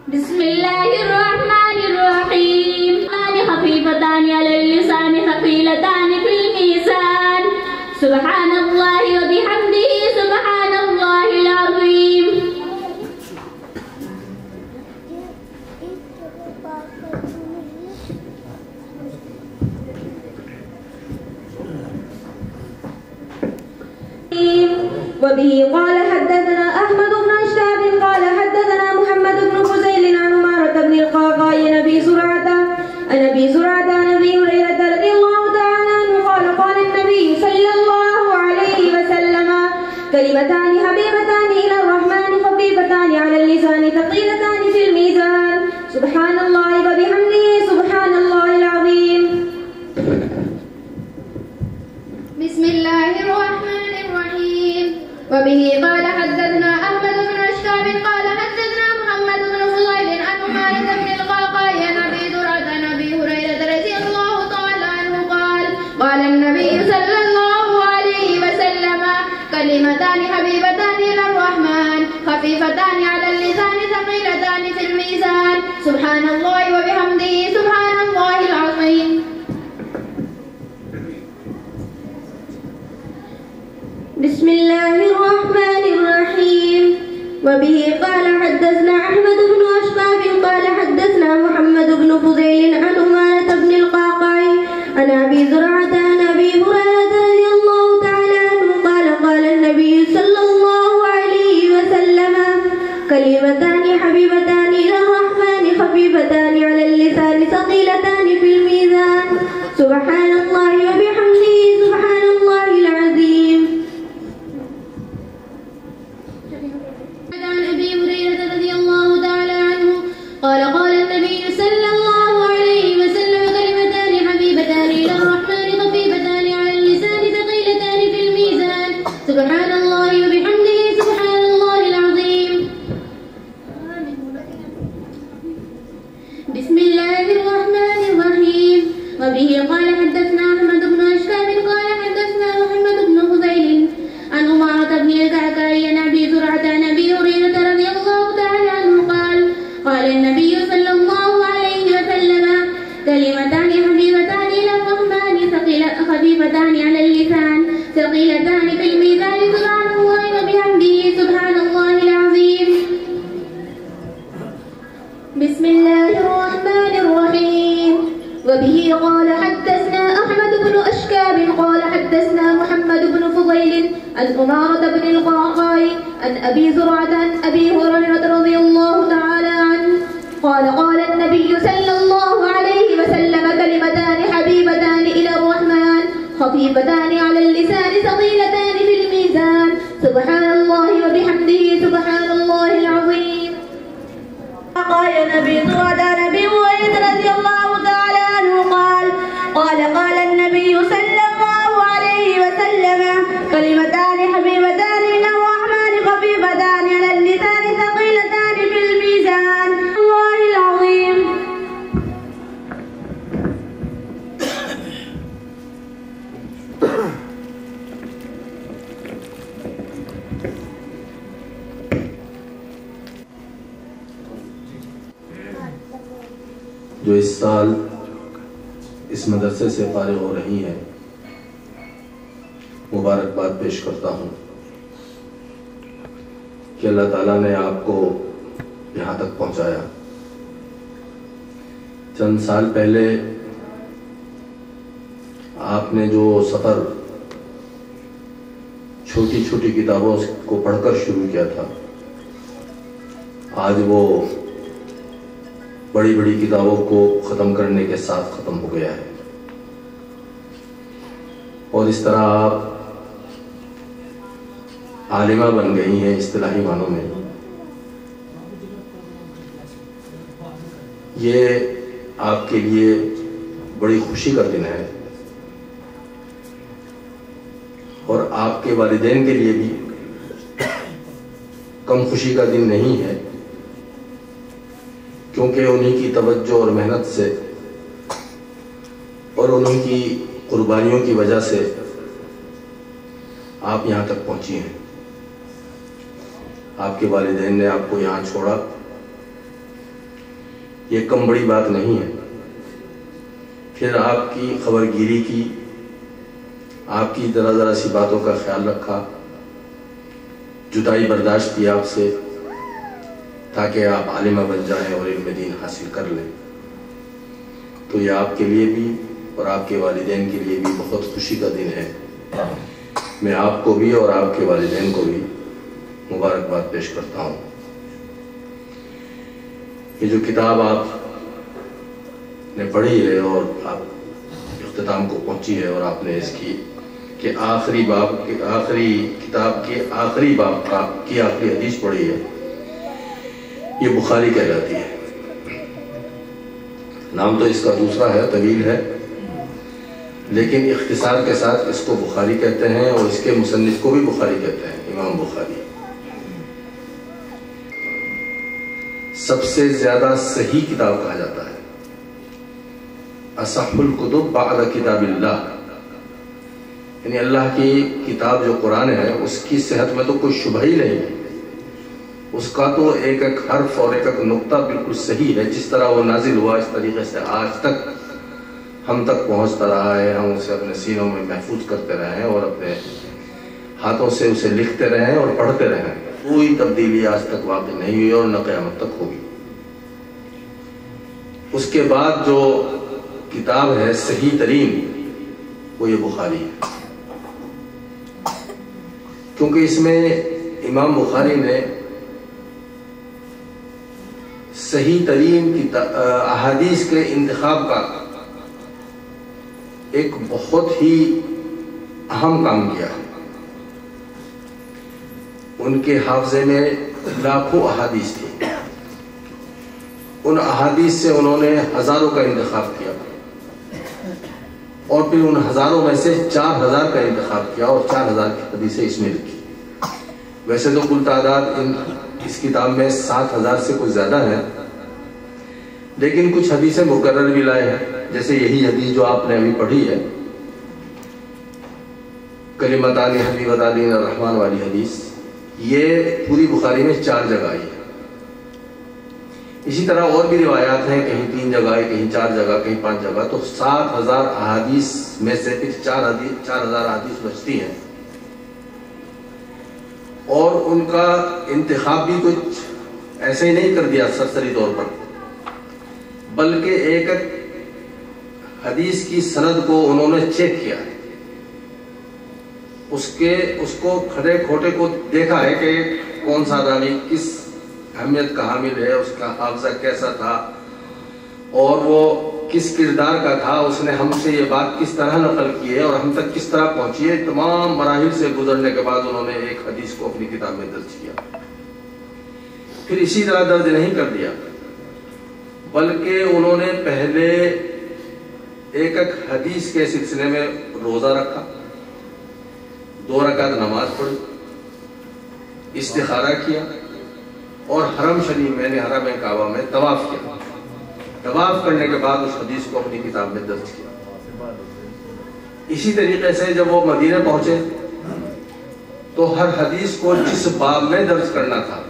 بسم الله الرحمن الرحيم. خفيفتان على اللسان ثقيلتان في الميزان. سبحان الله وبحمده سبحان الله العظيم. وبه قال حدثنا أحمد بن أشتاب قال حدثنا محمد بن فزيل عن عمارة بن القعقاع عن أبي زرعة عن أبي هريرة رضي الله تعالى عنه قال قال النبي صلى الله عليه وسلم كلمتان حبيبتان إلى الرحمن خفيفتان على اللسان ثقيلتان في الميزان سبحان الله وبحمده سبحان الله العظيم. بسم الله الرحمن الرحيم. وبه قال حدثنا أحمد بن أشتاب قال حدثنا محمد بن فضيل عن عمارة بن القعقاع عن أبي زرعة عن أبي هريرة رضي الله تعالى عنه قال قال النبي صلى الله عليه وسلم كلمتان حبيبتان إلى الرحمن خفيفتان على اللسان ثقيلتان في الميزان سبحان الله وبحمده سبحان الله العظيم. بسم الله الرحمن الرحيم. وبه قال حدثنا أحمد بن أشباب قال حدثنا محمد بن فضيل عن عمارة بن القعقاع عن أبي زرعة عن أبي هريرة رضي الله تعالى عنه قال قال النبي صلى الله عليه وسلم كلمتان حبيبتان إلى الرحمن خفيفتان على اللسان ثقيلتان في الميزان سبحان الله وبحمده سبحان الله العظيم. عن أبي هريرة رضي الله تعالى عنه قال قال النبي صلى الله عليه وسلم كلمتان حبيبتان إلى الرحمن خفيفتان على اللسان ثقيلتان في الميزان سبحان الله وبحمده سبحان الله العظيم. بسم الله الرحمن الرحيم. وبه قال حدثنا أحمد بن أشكاب قال حدثنا محمد بن فضيل عن عمارة بن القعقاع عن أبي زرعة عن أبي هريرة رضي الله تعالى عنه قال قال النبي صلى الله عليه وسلم كلمتان حبيبتان إلى الرحمن خفيفتان على اللسان ثقيلتان في الميزان سبحان الله وبحمده سبحان الله العظيم. بسم الله الرحمن الرحيم. وبه قال حدثنا أحمد بن أشكاب قال حدثنا محمد بن فضيل عن عمارة بن القعقاع عن أبي زرعة عن أبي هريرة رضي الله تعالى عنه قال قال النبي صلى الله عليه وسلم كلمتان حبيبتان إلى الرحمن خفيفتان على اللسان ثقيلتان في الميزان سبحان الله وبحمده سبحان الله العظيم. قال النبي زرعة عن أبي هريرة رضي الله تعالى عنه قال قال النبي صلى الله عليه وسلم كلمتان حبيبتان إلى الرحمن خفيفتان على اللسان ثقيلتان في الميزان الله العظيم. جو اس سال اس مدرسے سے فارغ ہو رہی ہیں مبارکباد پیش کرتا ہوں کہ اللہ تعالیٰ نے آپ کو یہاں تک پہنچایا. چند سال پہلے آپ نے جو سفر چھوٹی چھوٹی کتابوں کو پڑھ کر شروع کیا تھا آج وہ بڑی بڑی کتابوں کو ختم کرنے کے ساتھ ختم ہو گیا ہے. اور اس طرح آپ عالمہ بن گئی ہیں اصطلاحی معنوں میں. یہ آپ کے لیے بڑی خوشی کا دن ہے اور آپ کے والدین کے لیے بھی کم خوشی کا دن نہیں ہے کیونکہ انہیں کی توجہ اور محنت سے اور انہیں کی قربانیوں کی وجہ سے آپ یہاں تک پہنچی ہیں. آپ کے والدین نے آپ کو یہاں چھوڑا یہ کم بڑی بات نہیں ہے۔ پھر آپ کی خبر گیری کی، آپ کی ذرا ذرا سی باتوں کا خیال رکھا، جدائی برداشت کی آپ سے تاکہ آپ عالمہ بن جائیں اور علم دین حاصل کر لیں، تو یہ آپ کے لیے بھی اور آپ کے والدین کے لیے بھی بہت خوشی کا دن ہے۔ میں آپ کو بھی اور آپ کے والدین کو بھی مبارکباد پیش کرتا ہوں۔ یہ جو کتاب آپ نے پڑھی ہے اور آپ اختتام کو پہنچی ہے، اور آپ نے اس کی کہ آخری باب کے آخری کتاب کے آخری باب کی آخری حدیث پڑھی ہے، یہ بخاری کہلاتی ہے۔ نام تو اس کا دوسرا ہے، طویل ہے، لیکن اختصار کے ساتھ اس کو بخاری کہتے ہیں، اور اس کے مصنف کو بھی بخاری کہتے ہیں، امام بخاری۔ سب سے زیادہ صحیح کتاب کہا جاتا ہے، اصح الکتب بعد کتاب اللہ، یعنی اللہ کی کتاب جو قرآن ہے اس کی صحت میں تو کوئی شبہ ہی نہیں ہے، اس کا تو ایک ایک حرف اور ایک ایک نقطہ بالکل صحیح ہے، جس طرح وہ نازل ہوا اس طریقے سے آج تک ہم تک پہنچتا رہا ہے، ہم اسے اپنے سینوں میں محفوظ کرتے رہے ہیں اور اپنے ہاتھوں سے اسے لکھتے رہے ہیں اور پڑھتے رہے ہیں، کوئی تبدیلی آج تک واقع نہیں ہوئی اور نہ قیامت تک ہوگی۔ اس کے بعد جو کتاب ہے صحیح ترین وہ یہ بخاری ہے، کیونکہ اس میں امام بخاری نے صحیح ترین احادیث کے انتخاب کا ایک بہت ہی اہم کام کیا ہے۔ ان کے حافظے میں لاکھوں احادیث تھی، ان احادیث سے انہوں نے ہزاروں کا انتخاب کیا، اور پھر ان ہزاروں میں سے 4000 کا انتخاب کیا اور 4000 کی حدیثیں اس میں لکھی۔ ویسے تو کل تعداد اس کتاب میں 7000 سے کچھ زیادہ ہے، لیکن کچھ حدیثیں مقرر بھی لائے ہیں، جیسے یہی حدیث جو آپ نے ابھی پڑھی ہے، کلمتان حبیبتان الرحمن والی حدیث، یہ پوری بخاری میں 4 جگہ آئی ہے۔ اسی طرح اور بھی روایات ہیں، کہیں 3 جگہ، کہیں 4 جگہ، کہیں 5 جگہ، تو 7000 احادیث میں سے پھر 4000 احادیث بچتی ہیں، اور ان کا انتخاب بھی کچھ ایسے ہی نہیں کر دیا سرسری طور پر، بلکہ ایک ایک حدیث کی سند کو انہوں نے چیک کیا، اس کو کھڑے کھوٹے کو دیکھا ہے کہ کون سا راوی کس اہمیت کا حامل ہے، اس کا حافظہ کیسا تھا، اور وہ کس کردار کا تھا، اس نے ہم سے یہ بات کس طرح نقل کی ہے اور ہم تک کس طرح پہنچی ہے۔ تمام مراحل سے گزرنے کے بعد انہوں نے ایک حدیث کو اپنی کتاب میں درج کیا۔ پھر اسی طرح درج نہیں کر دیا، بلکہ انہوں نے پہلے ایک ایک حدیث کے سلسلے میں روزہ رکھا، 2 رکعت نماز پڑھی، استخارہ کیا، اور حرم شریف میں حرم کعبہ میں طواف کیا۔ طواف کرنے کے بعد اس حدیث کو اپنی کتاب میں درج کیا۔ اسی طریقے سے جب وہ مدینہ پہنچے تو ہر حدیث کو جس باب میں درج کرنا تھا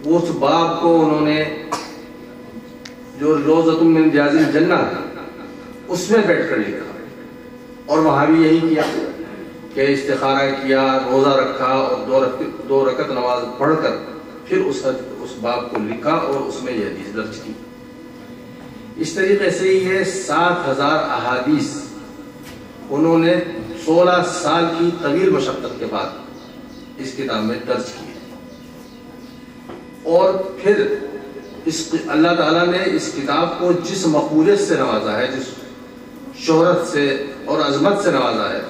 اس باب کو انہوں نے، جو روضۃ من ریاض الجنہ اس میں بیٹھ کر لکھا، اور وہاں بھی یہی کیا کہ استخارہ کیا، روزہ رکھا، اور 2 رکعت نماز پڑھ کر پھر اس باب کو لکھا اور اس میں یہ حدیث درج کی۔ اس طریقے سے یہ 7000 احادیث انہوں نے 16 سال کی طویل مشقت کے بعد اس کتاب میں درج کی، اور پھر اللہ تعالیٰ نے اس کتاب کو جس مقبولیت سے نوازا ہے، جس شہرت سے اور عظمت سے نوازا ہے،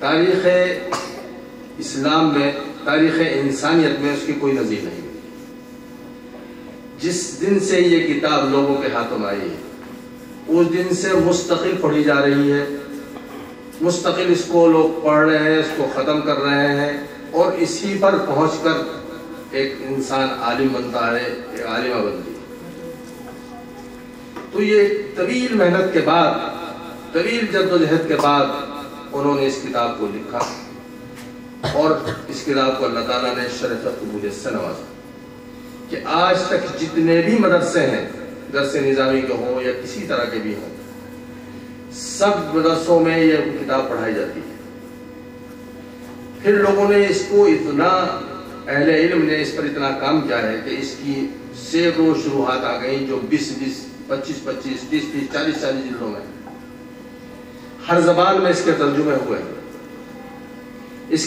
تاریخ اسلام میں، تاریخ انسانیت میں اس کی کوئی نظیر نہیں۔ جس دن سے یہ کتاب لوگوں کے ہاتھوں میں آئی ہے اس دن سے مستقل پڑھی جا رہی ہے، مستقل اس کو لوگ پڑھ رہے ہیں، اس کو ختم کر رہے ہیں، اور اسی پر پہنچ کر ایک انسان عالم بنتا ہے، ایک عالمہ بنتی ہے۔ تو یہ طویل محنت کے بعد، طویل جدوجہد کے بعد انہوں نے اس کتاب کو لکھا، اور اس کتاب کو اللہ تعالیٰ نے شرف قبولیت سے نوازا کہ آج تک جتنے بھی مدرسے ہیں، درس نظامی کے ہوں یا کسی طرح کے بھی ہوں، سب مدرسوں میں یہ کتاب پڑھائی جاتی ہے۔ پھر لوگوں نے اس کو اتنا، اہل علم نے اس پر اتنا کام کیا ہے کہ اس کی سینکڑوں شروحات آ گئیں جو 20 25 30 40 جلدوں میں، ہر زبان میں اس کے ترجمے ہوئے ہیں، اس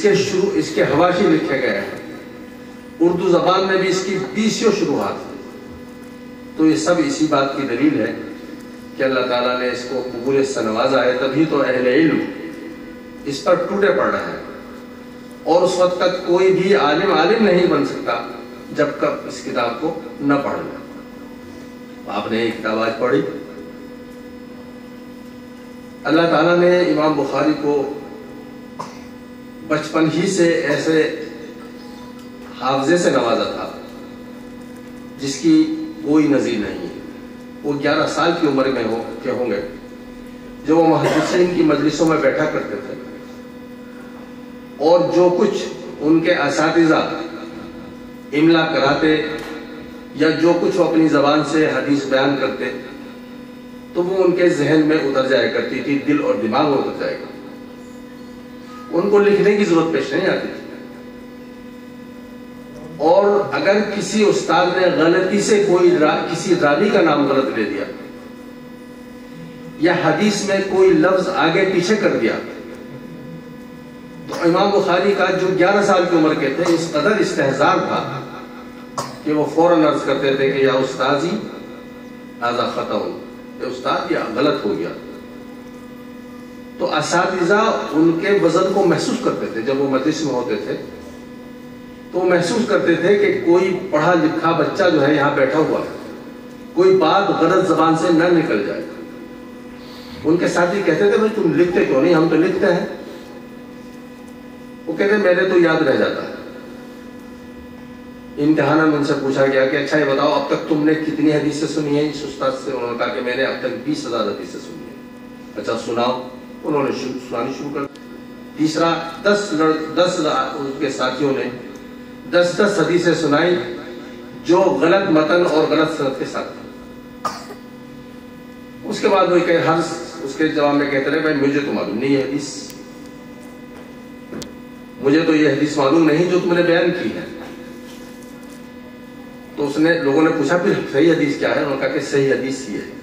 کے حواشی لکھے گئے ہیں، اردو زبان میں بھی اس کی 20 شروحات ہیں۔ تو یہ سب اسی بات کی دلیل ہے کہ اللہ تعالیٰ نے اس کو قبولیت سے نوازا ہے، تبھی تو اہل علم اس پر ٹوٹے پڑ رہے ہیں، اور اس وقت تک کوئی بھی عالم نہیں بن سکتا جب تک اس کتاب کو نہ پڑھ لے۔ آپ نے یہ کتاب آج پڑھی، اللہ تعالیٰ نے امام بخاری کو بچپن ہی سے ایسے حافظے سے نوازا تھا جس کی کوئی نظیر نہیں ہے۔ وہ 11 سال کی عمر میں ہوں گے جو وہ محدثین کی مجلسوں میں بیٹھا کرتے تھے، اور جو کچھ ان کے اساتذہ املا کراتے یا جو کچھ وہ اپنی زبان سے حدیث بیان کرتے تو وہ ان کے ذہن میں اتر جایا کرتی تھی، دل اور دماغ میں اتر جائے گا، ان کو لکھنے کی ضرورت پیش نہیں آتی تھی۔ اور اگر کسی استاد نے غلطی سے کسی راوی کا نام غلط لے دیا یا حدیث میں کوئی لفظ آگے پیچھے کر دیا تو امام بخاری کا جو 11 سال کی عمر کے تھے اس قدر استحزار تھا کہ وہ فوراً عرض کرتے تھے کہ یا استاذی ھذا خطأ، کہ استاد یہ غلط ہو گیا۔ تو اساتذہ ان کے وزن کو محسوس کرتے تھے، جب وہ مجلس میں ہوتے تھے تو محسوس کرتے تھے کہ کوئی پڑھا لکھا بچہ جو ہے یہاں بیٹھا ہوا ہے، کوئی بات غلط زبان سے نہ نکل جائے۔ ان کے ساتھی کہتے تھے بھائی تم لکھتے کیوں نہیں؟ ہم تو لکھتے ہیں۔ وہ کہتے ہیں میرے تو یاد رہ جاتا ہے۔ امتحان میں ان سے پوچھا گیا کہ اچھا یہ بتاؤ اب تک تم نے کتنی حدیثیں سنی ہیں اس استاد سے؟ انہوں نے کہا کہ میں نے اب تک 20,000 حدیثیں سنی ہیں۔ اچھا سناؤ۔ انہوں نے سنانی شروع کر دی۔ تیسرا 10 ان کے ساتھیوں نے 10 حدیثیں سنائی جو غلط متن اور غلط سند کے ساتھ تھی۔ اس کے بعد وہ اس کے جواب میں کہتے رہے بھائی مجھے تو معلوم نہیں یہ حدیث، مجھے تو یہ حدیث معلوم نہیں جو تم نے بیان کی ہے۔ تو لوگوں نے پوچھا پھر صحیح حدیث کیا ہے؟ انہوں نے کہا کہ صحیح حدیث یہ ہے۔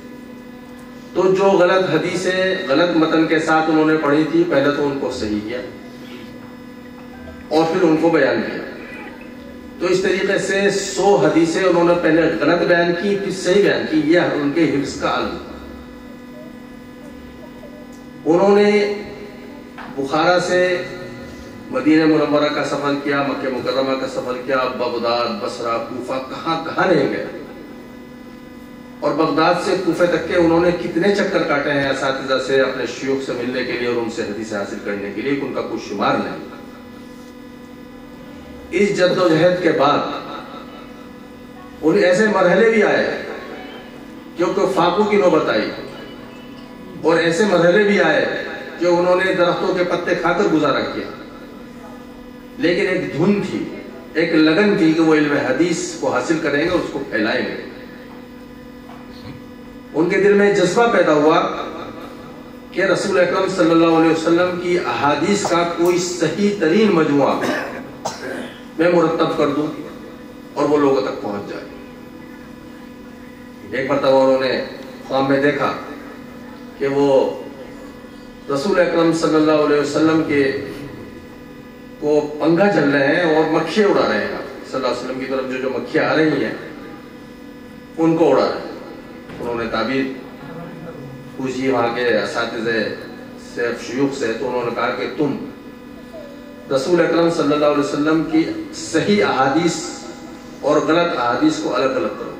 تو جو غلط حدیثیں غلط متن کے ساتھ انہوں نے پڑھی تھی پہلے تو ان کو صحیح کیا اور پھر ان کو بیان کیا۔ تو اس طریقے سے 100 حدیثیں انہوں نے پہلے غلط بیان کی پھر صحیح بیان کی۔ یہ ان کے حفظ کا علم۔ انہوں نے بخارا سے مدینہ منورہ کا سفر کیا، مکہ مکرمہ کا سفر کیا، بغداد، بصرہ، کوفہ، کہاں نہیں گئے، اور بغداد سے کوفہ تک کے انہوں نے کتنے چکر کاٹے ہیں اساتذہ سے اپنے شیوخ سے ملنے کے لیے اور ان سے حدیثیں حاصل کرنے کے لیے، ان کا کوئی شمار نہیں۔ اس جد و جہد کے بعد انہیں ایسے مرحلے بھی آئے کیونکہ فاقوں کی نوبت آئی، اور ایسے مرحلے بھی آئے کہ انہوں نے درختوں کے پتے کھا کر گزارا کیا، لیکن ایک دھن تھی، ایک لگن تھی کہ وہ علم حدیث کو حاصل کریں گے اور اس کو پھیلائیں گے۔ ان کے دل میں جذبہ پیدا ہوا کہ رسول اکرم صلی اللہ علیہ وسلم کی احادیث کا کوئی صحیح ترین مجموعہ میں مرتب کر دوں اور وہ لوگوں تک پہنچ جائے۔ ایک مرتبہ انہوں نے خواب میں دیکھا کہ وہ رسول اکرم صلی اللہ علیہ وسلم کو پنکھا چل رہے ہیں اور مکھیاں اڑا رہے ہیں، صلی اللہ علیہ وسلم کی طرف جو مکھیاں آ رہی ہیں ان کو اڑا رہے ہیں۔ انہوں نے تعبیر پوچھی وہاں کے اساتذہ سے، شیوخ سے، تو انہوں نے کہا کہ تم رسول اکرم صلی اللہ علیہ وسلم کی صحیح احادیث اور غلط احادیث کو الگ الگ کرو۔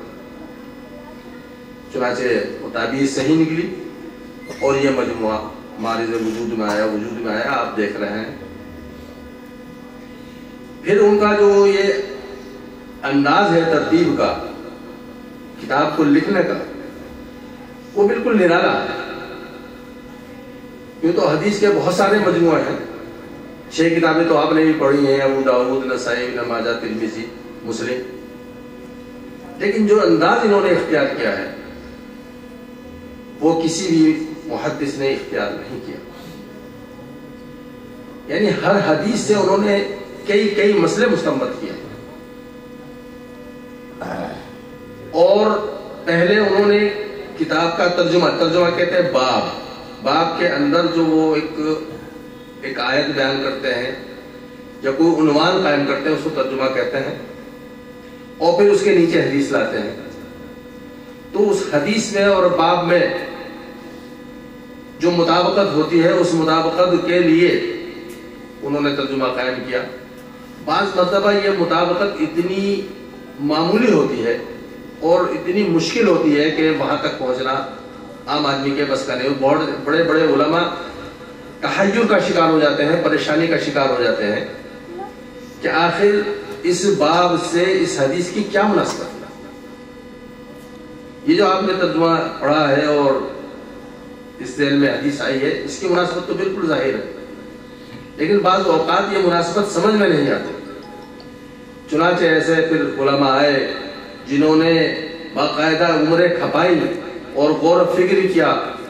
چنانچہ وہ تعبیر صحیح نکلی اور یہ مجموعہ معرض وجود میں آیا، آپ دیکھ رہے ہیں۔ پھر ان کا جو یہ انداز ہے ترتیب کا، کتاب کو لکھنے کا، وہ بالکل نرالا ہے۔ کیوں تو حدیث کے بہت سارے مجموعے ہیں، 6 کتابیں تو آپ نے بھی پڑھی ہیں، ابو داؤد، نسائی، ابن ماجہ، ترمذی، مسلم۔ لیکن جو انداز انہوں نے اختیار کیا ہے وہ کسی بھی محدث نے اختیار نہیں کیا. یعنی ہر حدیث سے انہوں نے کئی مسئلے مستنبط کیے اور پہلے انہوں نے کتاب کا ترجمہ کہتے ہیں باب کے اندر جو وہ ایک آیت بیان کرتے ہیں یا کوئی عنوان قائم کرتے ہیں اس کو ترجمہ کہتے ہیں اور پھر اس کے نیچے حدیث لاتے ہیں. تو اس حدیث میں اور باب میں جو مطابقت ہوتی ہے اس مطابقت کے لیے انہوں نے ترجمہ قائم کیا. بعض مرتبہ یہ مطابقت اتنی معمولی ہوتی ہے اور اتنی مشکل ہوتی ہے کہ وہاں تک پہنچنا عام آدمی کے بس کا نہیں. بہت بڑے علماء تحیر کا شکار ہو جاتے ہیں, پریشانی کا شکار ہو جاتے ہیں کہ آخر اس باب سے اس حدیث کی کیا مناسبت ہے. یہ جو آپ نے ترجمہ پڑھا ہے اور اس ذیل میں حدیث آئی ہے اس کی مناسبت تو بالکل ظاہر ہے, لیکن بعض اوقات یہ مناسبت سمجھ میں نہیں آتی. چنانچہ ایسے پھر علماء آئے جنہوں نے باقاعدہ عمریں کھپائی اور غور و فکر کیا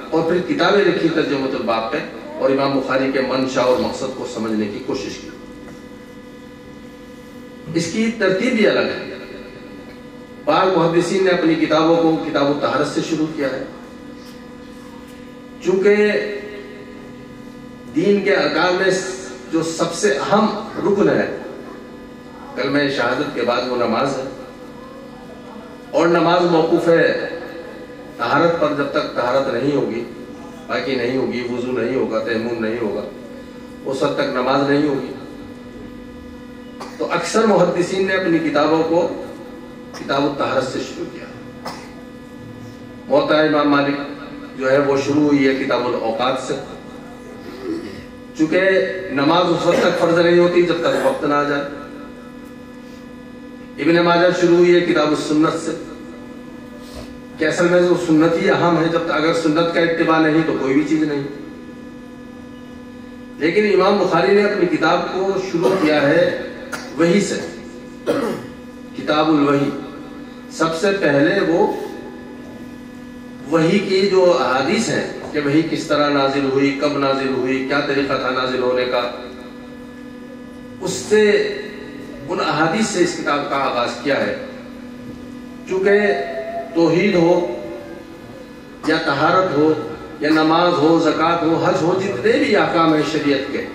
اور پھر کتابیں لکھی ترجمۃ الباب پہ اور امام بخاری کے منشا اور مقصد کو سمجھنے کی کوشش کی. اس کی ترتیب بھی الگ ہے. بعض محدثین نے اپنی کتابوں کو کتاب الطہارت سے شروع کیا ہے. چونکہ دین کے ارکان میں جو سب سے اہم رکن ہے کلمہ شہادت کے بعد وہ نماز ہے اور نماز موقوف ہے طہارت پر. جب تک طہارت نہیں ہوگی, باقی نہیں ہوگی, وضو نہیں ہوگا, تیمم نہیں ہوگا, اس وقت تک نماز نہیں ہوگی. تو اکثر محدثین نے اپنی کتابوں کو کتاب الطہارت سے شروع کیا. موطا امام مالک جو ہے وہ شروع ہوئی ہے کتاب الاوقات سے, چونکہ نماز اس وقت تک فرض نہیں ہوتی جب تک وقت نہ آ جائے. ابن ماجہ شروع ہوئی ہے کتاب السنت سے کہ اصل میں جو سنت ہی اہم ہے, جب تک اگر سنت کا اتباع نہیں تو کوئی بھی چیز نہیں. لیکن امام بخاری نے اپنی کتاب کو شروع کیا ہے وحی سے, کتاب الوحی. سب سے پہلے وہ وحی کی جو احادیث ہیں کہ وحی کس طرح نازل ہوئی, کب نازل ہوئی, کیا طریقہ تھا نازل ہونے کا, اس سے ان احادیث سے اس کتاب کا آغاز کیا ہے. چونکہ توحید ہو یا طہارت ہو یا نماز ہو, زکوٰۃ ہو, حج ہو, جتنے بھی احکام ہیں شریعت کے,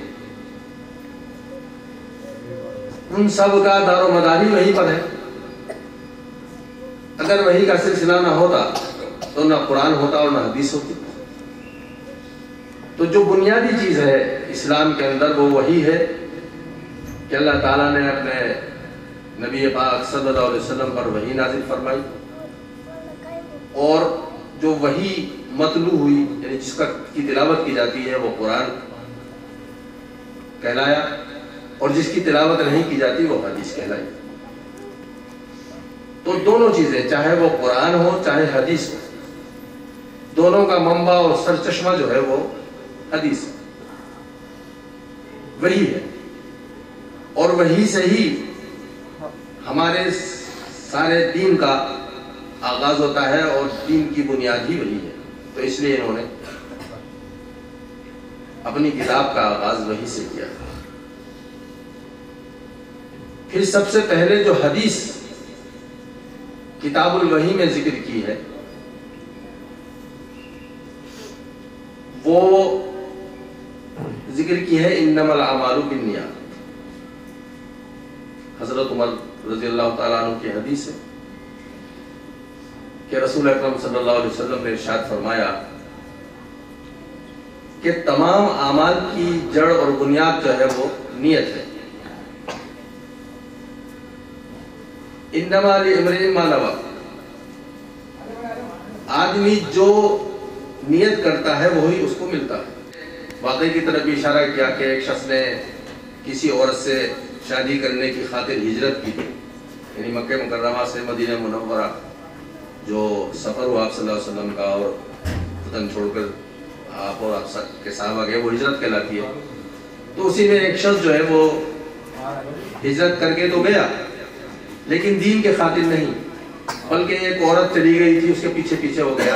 ان سب کا دار و مدار ہی وحی پر ہے. اگر وحی کا سلسلہ نہ ہوتا تو نہ قرآن ہوتا اور نہ حدیث ہوتی. تو جو بنیادی چیز ہے اسلام کے اندر وہ وحی ہے کہ اللہ تعالیٰ نے اپنے نبی پاک صلی اللہ علیہ وسلم پر وحی نازل فرمائی اور جو وحی متلو ہوئی یعنی جس کی تلاوت کی جاتی ہے وہ قرآن کہلایا اور جس کی تلاوت نہیں کی جاتی وہ حدیث کہلائی. تو دونوں چیزیں چاہے وہ قرآن ہو چاہے حدیث ہو, دونوں کا منبع اور سرچشمہ جو ہے وہ حدیث وہی ہے اور وہی سے ہی ہمارے سارے دین کا آغاز ہوتا ہے اور دین کی بنیاد ہی وہی ہے. تو اس لیے انہوں نے اپنی کتاب کا آغاز وہی سے کیا. پھر سب سے پہلے جو حدیث کتاب الوحی میں ذکر کی ہے وہ ذکر کی ہے انما الاعمال بالنیات. حضرت عمر رضی اللہ تعالیٰ عنہ کی حدیث ہے کہ رسول اکرم صلی اللہ علیہ وسلم نے ارشاد فرمایا کہ تمام اعمال کی جڑ اور بنیاد جو ہے وہ نیت ہے. انما لامرئ ما نوى, آدمی جو نیت کرتا ہے وہی اس کو ملتا ہے. واقعی کی طرف بھی اشارہ کیا کہ ایک شخص نے کسی عورت سے شادی کرنے کی خاطر ہجرت کی, یعنی مکہ مکرمہ سے مدینہ منورہ جو سفر ہوا آپ صلی اللہ علیہ وسلم کا اور وطن چھوڑ کر آپ اور آپ کے صحابہ گئے, وہ ہجرت کہلاتی ہے. تو اسی میں ایک شخص جو ہے وہ ہجرت کر کے تو گیا لیکن دین کے خاطر نہیں, بلکہ ایک عورت چلی گئی تھی، اس کے پیچھے پیچھے ہو گیا،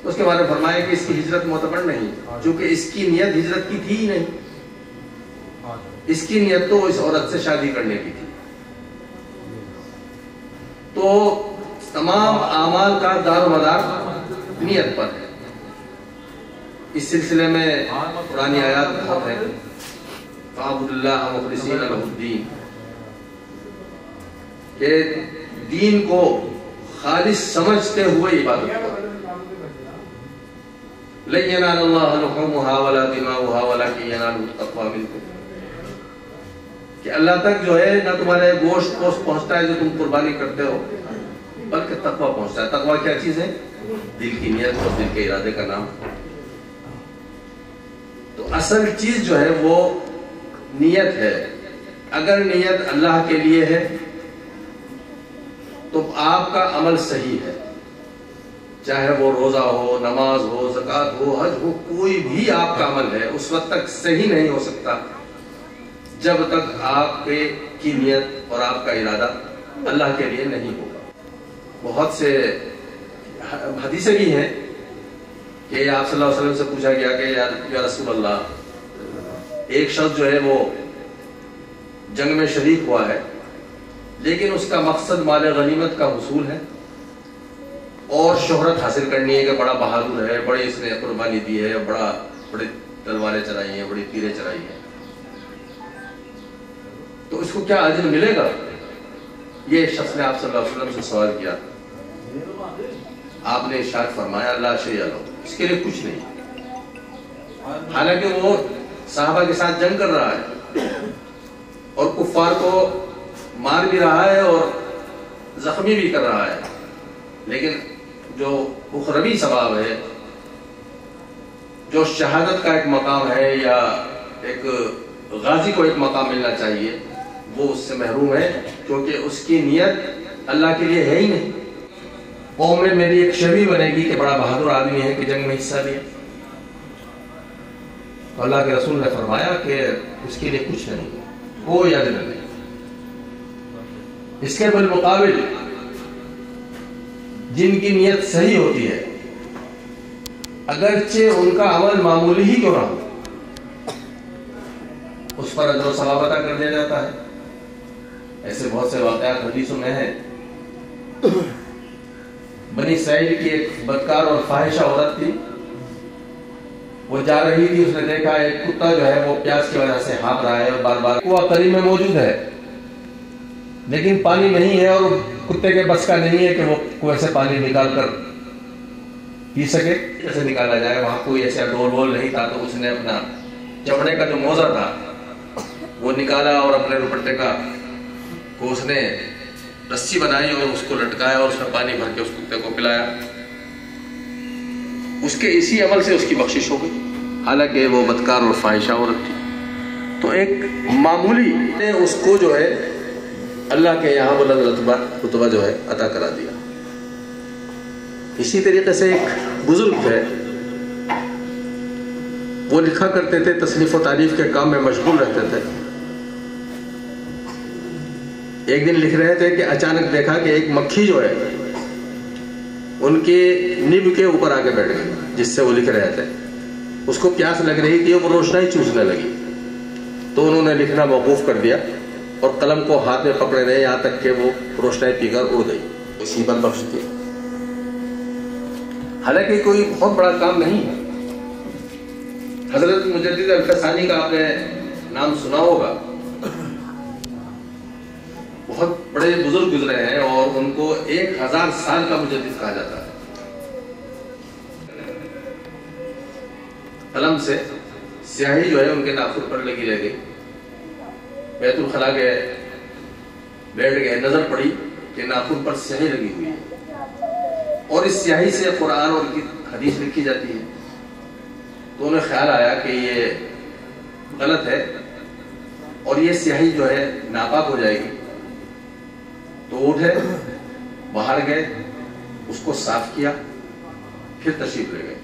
اس کے بارے میں فرمایا کہ اس کی ہجرت معتبر نہیں، چونکہ اس کی نیت ہجرت کی تھی ہی نہیں، اس کی نیت تو اس عورت سے شادی کرنے کی تھی۔ تو تمام اعمال کا دار و مدار نیت پر ہے۔ اس سلسلے میں قرآنی آیات بہت ہے، فَاعْبُدُوا اللَّهَ مُخْلِصِينَ لَهُ الدِّينَ، کہ دین کو خالص سمجھتے ہوئے عبادت کرو۔ لَن يَنَالَ اللَّهَ لُحُومُهَا وَلَا دِمَاؤُهَا وَلَكِنْ يَنَالُهُ التَّقْوَىٰ مِنكُمْ، کہ اللہ تک جو ہے نہ تمہارے گوشت پوست پہنچتا ہے جو تم قربانی کرتے ہو، بلکہ تقویٰ پہنچتا ہے۔ تقویٰ کیا چیز ہے؟ دل کی نیت اور دل کے ارادے کا نام۔ تو اصل چیز جو ہے وہ نیت ہے۔ اگر نیت اللہ کے لیے ہے تو آپ کا عمل صحیح ہے، چاہے وہ روزہ ہو، نماز ہو، زکوٰۃ ہو، حج ہو، کوئی بھی آپ کا عمل ہے اس وقت تک صحیح نہیں ہو سکتا جب تک آپ کی نیت اور آپ کا ارادہ اللہ کے لیے نہیں ہوگا۔ بہت سے حدیثیں بھی ہیں کہ آپ صلی اللہ علیہ وسلم سے پوچھا گیا کہ یا رسول اللہ، ایک شخص جو ہے وہ جنگ میں شریک ہوا ہے لیکن اس کا مقصد مال غنیمت کا حصول ہے اور شہرت حاصل کرنی ہے کہ بڑا بہادر ہے، بڑی اس نے قربانی دی ہے، بڑی تلواریں چلائی ہیں، بڑی تیریں چلائی ہیں، تو اس کو کیا اجر ملے گا؟ یہ شخص نے آپ صلی اللہ علیہ وسلم سے سوال کیا۔ آپ نے ارشاد فرمایا لا شیء لہ، اس کے لیے کچھ نہیں۔ حالانکہ وہ صحابہ کے ساتھ جنگ کر رہا ہے اور کفار کو مار بھی رہا ہے اور زخمی بھی کر رہا ہے، لیکن جو اخروی ثواب ہے، جو شہادت کا ایک مقام ہے یا ایک غازی کو ایک مقام ملنا چاہیے، وہ اس سے محروم ہے کیونکہ اس کی نیت اللہ کے لیے ہے ہی نہیں۔ قوم میں میری ایک شبیہ بنے گی کہ بڑا بہادر آدمی ہے کہ جنگ میں حصہ لیا، تو اللہ کے رسول نے فرمایا کہ اس کے لیے کچھ نہیں، کوئی اجر نہیں۔ اس کے بالمقابل جن کی نیت صحیح ہوتی ہے، اگرچہ ان کا عمل معمولی ہی کیوں نہ ہو، اس پر اجر و ثواب عطا کر دیا جاتا ہے۔ ایسے بہت سے واقعات حدیثوں میں ہیں۔ بنی اسرائیل کی ایک بدکار اور فاحشہ عورت تھی، وہ جا رہی تھی، اس نے دیکھا ایک کتا جو ہے وہ پیاس کی وجہ سے ہانپ رہا ہے اور بار بار کنواں قریب میں موجود ہے لیکن پانی نہیں ہے اور کتے کے بس کا نہیں ہے کہ وہ کنویں سے پانی نکال کر پی سکے۔ کیسے نکالا جائے؟ وہاں کوئی ایسا ڈول وول نہیں تھا، تو اس نے اپنا چمڑے کا جو موزہ تھا وہ نکالا اور اپنے دوپٹے کا کو اس نے رسی بنائی اور اس کو لٹکایا اور اس میں پانی بھر کے اس کتے کو پلایا۔ اس کے اسی عمل سے اس کی بخشش ہو گئی، حالانکہ وہ بدکار اور فاحشہ عورت تھی۔ تو ایک معمولی نے اس کو جو ہے اللہ کے یہاں بلند رتبہ جو ہے عطا کرا دیا۔ اسی طریقے سے ایک بزرگ ہے، وہ لکھا کرتے تھے، تصنیف و تعریف کے کام میں مشغول رہتے تھے۔ ایک دن لکھ رہے تھے کہ اچانک دیکھا کہ ایک مکھی جو ہے ان کے نب کے اوپر آ کے بیٹھ گئی جس سے وہ لکھ رہے تھے۔ اس کو پیاس لگ رہی تھی، وہ روشنائی چوسنے لگی، تو انہوں نے لکھنا موقوف کر دیا اور قلم کو ہاتھ میں پکڑے رہے یہاں تک کہ وہ روشنائی پی کر اڑ گئی، اسی پر بخش دیا۔ حالانکہ کوئی بہت بڑا کام نہیں ہے۔ حضرت مجدد الفسانی کا آپ نے نام سنا ہوگا، بہت بڑے بزرگ گزرے ہیں اور ان کو 1000 سال کا مجدد کہا جاتا ہے۔ قلم سے سیاہی جو ہے ان کے ناخن پر لگی رہ گئی، بیت الخلا گئے، بیٹھ گئے، نظر پڑی کہ ناخن پر سیاہی لگی ہوئی ہے اور اس سیاہی سے قرآن اور کی حدیث لکھی جاتی ہے۔ تو انہیں خیال آیا کہ یہ غلط ہے اور یہ سیاہی جو ہے ناپاک ہو جائے گی، تو اٹھے، باہر گئے، اس کو صاف کیا، پھر تشریف لے گئے۔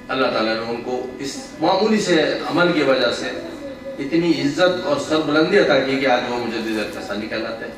اللہ تعالیٰ نے ان کو اس معمولی سے عمل کی وجہ سے اتنی عزت اور سربلندی عطا کی کہ آج وہ مجدد الفسانی کہلاتے ہیں۔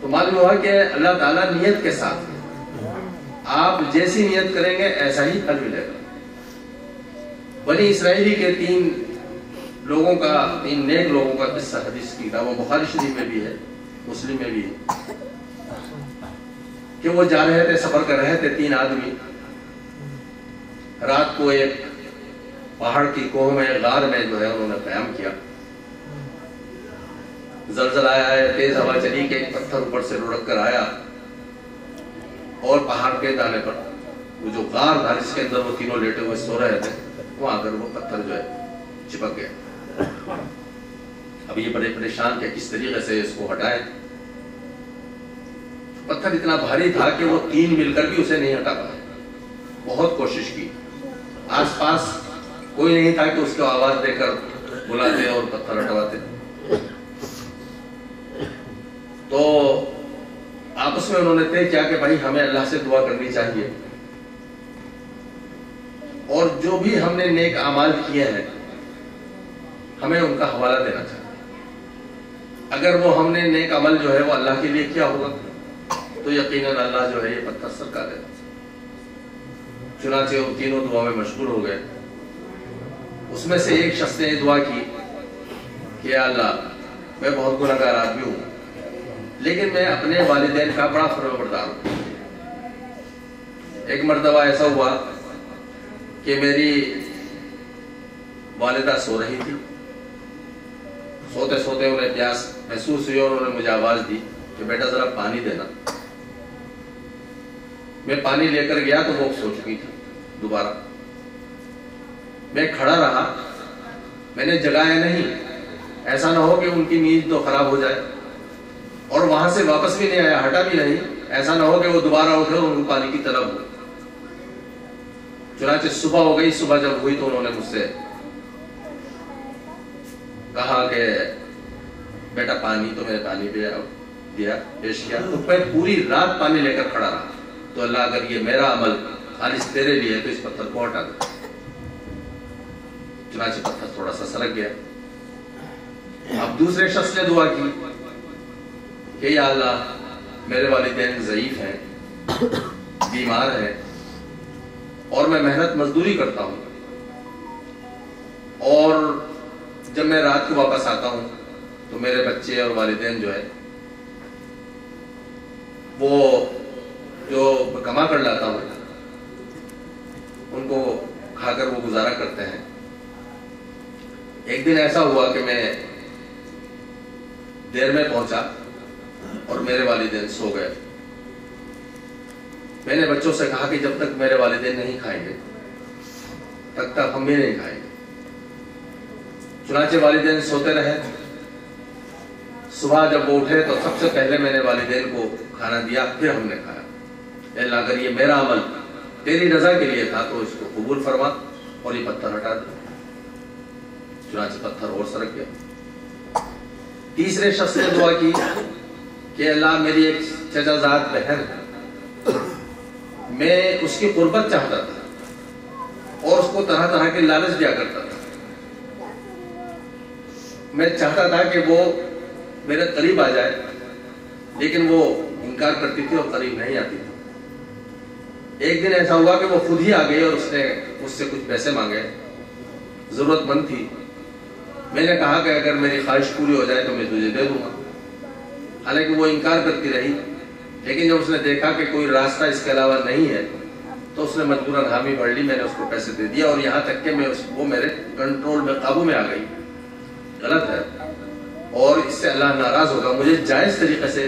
تو معلوم ہوا کہ اللہ تعالیٰ نیت کے ساتھ ہے، آپ جیسی نیت کریں گے ایسا ہی پھل ملے گا۔ بنی اسرائیلی کے تین نیک لوگوں کا قصہ حدیث کی کتاب بخاری شریف میں بھی ہے، مسلم میں بھی ہے، کہ وہ جا رہے تھے، سفر کر رہے تھے، تین آدمی رات کو ایک پہاڑ کی کوہ میں، غار میں جو ہے انہوں نے قیام کیا۔ زلزلہ آیا ہے، تیز ہوا چلی کہ ایک پتھر اوپر سے لڑک کر آیا اور پہاڑ کے دانے پر وہ جو غار تھا جس کے اندر وہ تینوں لیٹے ہوئے سو رہے تھے، وہاں کر وہ پتھر جو ہے چپک گیا۔ اب یہ بڑے پریشان کہ کس طریقے سے اس کو ہٹائیں۔ پتھر اتنا بھاری تھا کہ وہ تین مل کر بھی اسے نہیں ہٹا پائے، بہت کوشش کی، آس پاس کوئی نہیں تھا کہ اس کو آواز دے کر بلاتے اور پتھر ہٹواتے۔ تو آپس میں انہوں نے طے کیا کہ بھائی ہمیں اللہ سے دعا کرنی چاہیے، اور جو بھی ہم نے نیک اعمال کیے ہیں ہمیں ان کا حوالہ دینا چاہیے۔ اگر وہ ہم نے نیک عمل جو ہے وہ اللہ کے لیے کیا ہوگا تو یقیناً اللہ جو ہے یہ پتھر سرکا دے گا۔ چنانچہ وہ تینوں دعا میں مشغول ہو گئے۔ اس میں سے ایک شخص نے یہ دعا کی کہ اللہ میں بہت گنہگار آدمی ہوں، لیکن میں اپنے والدین کا بڑا فرمانبردار ہوں۔ ایک مرتبہ ایسا ہوا کہ میری والدہ سو رہی تھی، سوتے سوتے انہیں پیاس محسوس ہوئی اور انہوں نے مجھے آواز دی کہ بیٹا ذرا پانی دینا۔ میں پانی لے کر گیا تو وہ سو چکی تھی دوبارہ۔ میں کھڑا رہا، میں نے جگایا نہیں، ایسا نہ ہو کہ ان کی نیند تو خراب ہو جائے، اور وہاں سے واپس بھی نہیں آیا، ہٹا بھی نہیں، ایسا نہ ہو کہ وہ دوبارہ اٹھے اور ان کو پانی کی طلب ہو۔ چنانچہ صبح ہو گئی، صبح جب ہوئی تو انہوں نے مجھ سے کہا کہ بیٹا پانی، تو میں نے پانی دیا، پیش کیا، تو میں پوری رات پانی لے کر کھڑا رہا۔ تو اللہ اگر یہ میرا عمل خالص تیرے لیے ہے تو اس پتھر کو ہٹا دے۔ چنانچہ پتھر تھوڑا سا سرک گیا۔ اب دوسرے شخص نے دعا کی کہ یا اللہ میرے والدین ضعیف ہیں، بیمار ہیں، اور میں محنت مزدوری کرتا ہوں، اور جب میں رات کو واپس آتا ہوں تو میرے بچے اور والدین جو ہے وہ جو کما کر لاتا ہوں ان کو کھا کر وہ گزارا کرتے ہیں۔ ایک دن ایسا ہوا کہ میں دیر میں پہنچا اور میرے والدین سو گئے۔ میں نے بچوں سے کہا کہ جب تک میرے والدین نہیں کھائیں گے تب تک ہم بھی نہیں کھائیں گے۔ چنانچہ والدین سوتے رہے۔ صبح جب وہ اٹھے تو سب سے پہلے میں نے والدین کو کھانا دیا، پھر ہم نے کھایا۔ اے اللہ اگر یہ میرا عمل تیری رضا کے لیے تھا تو اس کو قبول فرما اور یہ پتھر ہٹا دے۔ چنانچہ پتھر اور سرک گیا۔ تیسرے شخص نے دعا کی کہ اللہ میری ایک چچا زاد بہن ہے، میں اس کی قربت چاہتا تھا اور اس کو طرح طرح کے لالچ دیا کرتا تھا۔ میں چاہتا تھا کہ وہ میرے قریب آ جائے، لیکن وہ انکار کرتی تھی اور قریب نہیں آتی تھی۔ ایک دن ایسا ہوا کہ وہ خود ہی آ گئی اور اس نے مجھ سے کچھ پیسے مانگے، ضرورت مند تھی۔ میں نے کہا کہ اگر میری خواہش پوری ہو جائے تو میں تجھے دے دوں گا، حالانکہ وہ انکار کرتی رہی۔ لیکن جب اس نے دیکھا کہ کوئی راستہ اس کے علاوہ نہیں ہے تو اس نے مجبوراً حامی بھر لی۔ میں نے اس کو پیسے دے دیا اور یہاں تک کہ وہ میرے کنٹرول میں، قابو میں آ گئی۔ غلط ہے اور اس سے اللہ ناراض ہوگا۔ مجھے جائز طریقے سے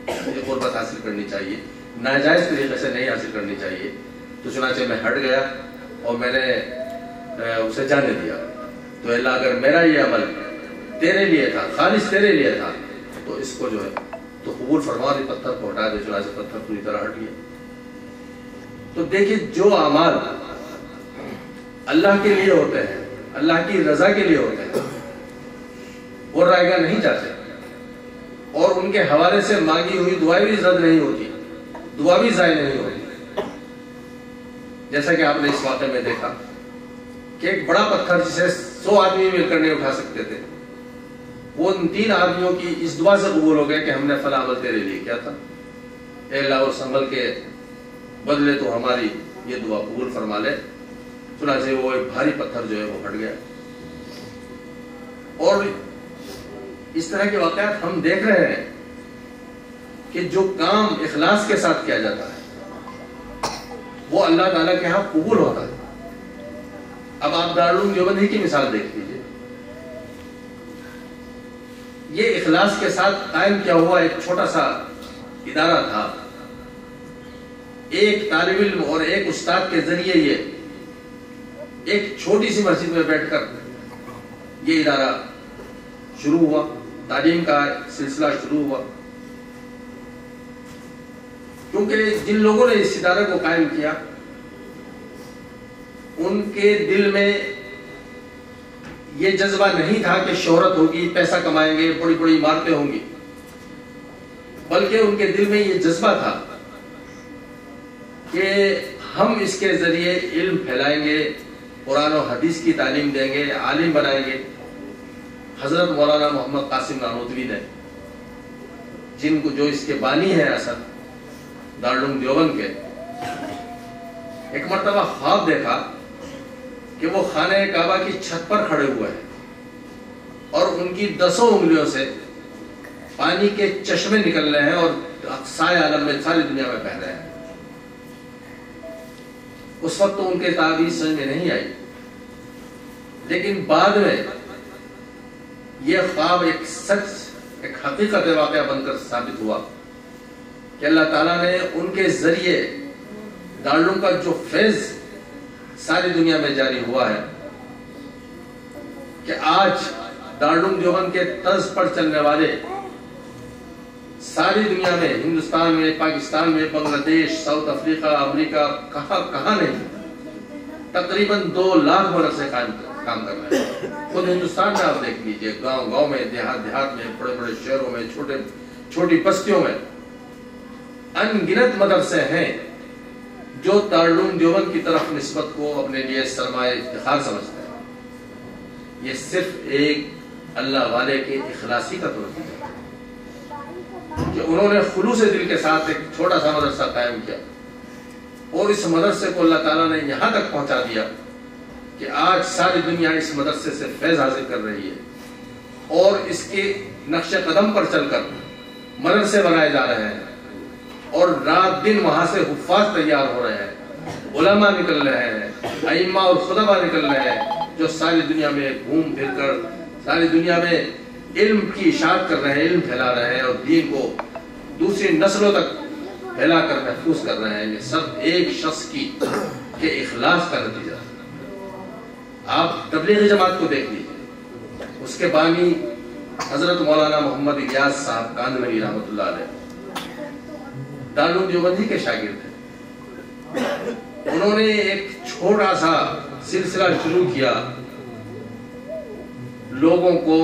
مجھے قربت حاصل کرنی چاہیے، ناجائز طریقے سے نہیں حاصل کرنی چاہیے۔ تو چنانچہ میں ہٹ گیا اور میں نے اسے جانے دیا۔ تو اللہ اگر میرا یہ عمل تیرے لیے تھا، خالص تیرے لیے تھا، تو اس کو جو ہے تو قبول فرما، دے پتھر کو ہٹا دے۔ چنانچہ پتھر پوری طرح ہٹ گیا۔ تو دیکھیے جو اعمال اللہ کے لیے ہوتے ہیں، اللہ کی رضا کے لیے ہوتے ہیں، وہ رائے گاہ نہیں جاتے، اور ان کے حوالے سے مانگی ہوئی دعائیں بھی رد نہیں ہوتی، دعا بھی ضائع نہیں ہوتی۔ جیسا کہ آپ نے اس واقعے میں دیکھا کہ ایک بڑا پتھر جسے 100 آدمی مل کر نہیں اٹھا سکتے تھے، وہ ان 3 آدمیوں کی اس دعا سے قبول ہو گئے کہ ہم نے فلاں عمل تیرے لیے کیا تھا، اے اللہ اور سنبھل کے بدلے تو ہماری یہ دعا قبول فرما لے۔ چنانچہ وہ ایک بھاری پتھر جو ہے وہ ہٹ گیا۔ اور اس طرح کے واقعات ہم دیکھ رہے ہیں کہ جو کام اخلاص کے ساتھ کیا جاتا ہے وہ اللہ تعالیٰ کے ہاں قبول ہوتا ہے۔ اب آپ دارالعلوم دیوبند ہی کی مثال دیکھ لیجیے، یہ اخلاص کے ساتھ قائم کیا ہوا ایک چھوٹا سا ادارہ تھا۔ ایک طالب علم اور ایک استاد کے ذریعے یہ ایک چھوٹی سی مسجد میں بیٹھ کر یہ ادارہ شروع ہوا، تعلیم کا سلسلہ شروع ہوا۔ کیونکہ جن لوگوں نے اس ادارے کو قائم کیا ان کے دل میں یہ جذبہ نہیں تھا کہ شہرت ہوگی، پیسہ کمائیں گے، بڑی بڑی عمارتیں ہوں گی، بلکہ ان کے دل میں یہ جذبہ تھا کہ ہم اس کے ذریعے علم پھیلائیں گے، قرآن و حدیث کی تعلیم دیں گے، عالم بنائیں گے۔ حضرت مولانا محمد قاسم نانوتوی نے، جن کو جو اس کے بانی ہیں اصل دارالعلوم دیوبند کے، ایک مرتبہ خواب دیکھا کہ وہ خانہ کعبہ کی چھت پر کھڑے ہوئے ہیں اور ان کی 10 انگلیوں سے پانی کے چشمے نکل رہے ہیں اور اقصائے عالم میں ساری دنیا میں بہہ رہے ہیں۔ اس وقت تو ان کے تعبیر سمجھ میں نہیں آئی، لیکن بعد میں یہ خواب ایک سچ، ایک حقیقت واقعہ بن کر ثابت ہوا کہ اللہ تعالیٰ نے ان کے ذریعے دارالعلوم کا جو فیض ساری دنیا میں جاری ہوا ہے کہ آج دارالعلوم دیوبند کے طرز پر چلنے والے ساری دنیا میں، ہندوستان میں، پاکستان میں، بنگلہ دیش، ساؤتھ افریقہ، امریکہ، کہاں نہیں، تقریباً 2 لاکھ مدرسے کام کر رہے ہیں۔ خود ہندوستان میں آپ دیکھ لیجئے، گاؤں میں، دیہات میں، بڑے بڑے شہروں میں، چھوٹی بستیوں میں ان گنت مدرسے ہیں جو دارالعلوم دیوبند کی طرف نسبت کو اپنے لیے سرمایہ افتخار سمجھتے ہیں۔ یہ صرف ایک اللہ والے کے اخلاصی کا طور ہے کہ انہوں نے خلوص دل کے ساتھ ایک چھوٹا سا مدرسہ قائم کیا اور اس مدرسے کو اللہ تعالیٰ نے یہاں تک پہنچا دیا کہ آج ساری دنیا اس مدرسے سے فیض حاصل کر رہی ہے اور اس کے نقش قدم پر چل کر مدرسے بنائے جا رہے ہیں اور رات دن وہاں سے حفاظ تیار ہو رہے ہیں، علماء نکل رہے ہیں، ائمہ اور خطبہ نکل رہے ہیں جو ساری دنیا میں گھوم پھر کر ساری دنیا میں علم کی اشاعت کر رہے ہیں، علم پھیلا رہے ہیں اور دین کو دوسری نسلوں تک پھیلا کر محفوظ کر رہے ہیں۔ یہ سب ایک شخص کے اخلاص کا نتیجہ ہے۔ آپ تبلیغی جماعت کو دیکھ لیجیے، اس کے بانی حضرت مولانا محمد الیاس صاحب کاندھلوی رحمۃ اللہ علیہ دارالعلوم دیوبند ہی کے شاگرد تھے۔ انہوں نے ایک چھوٹا سا سلسلہ شروع کیا لوگوں کو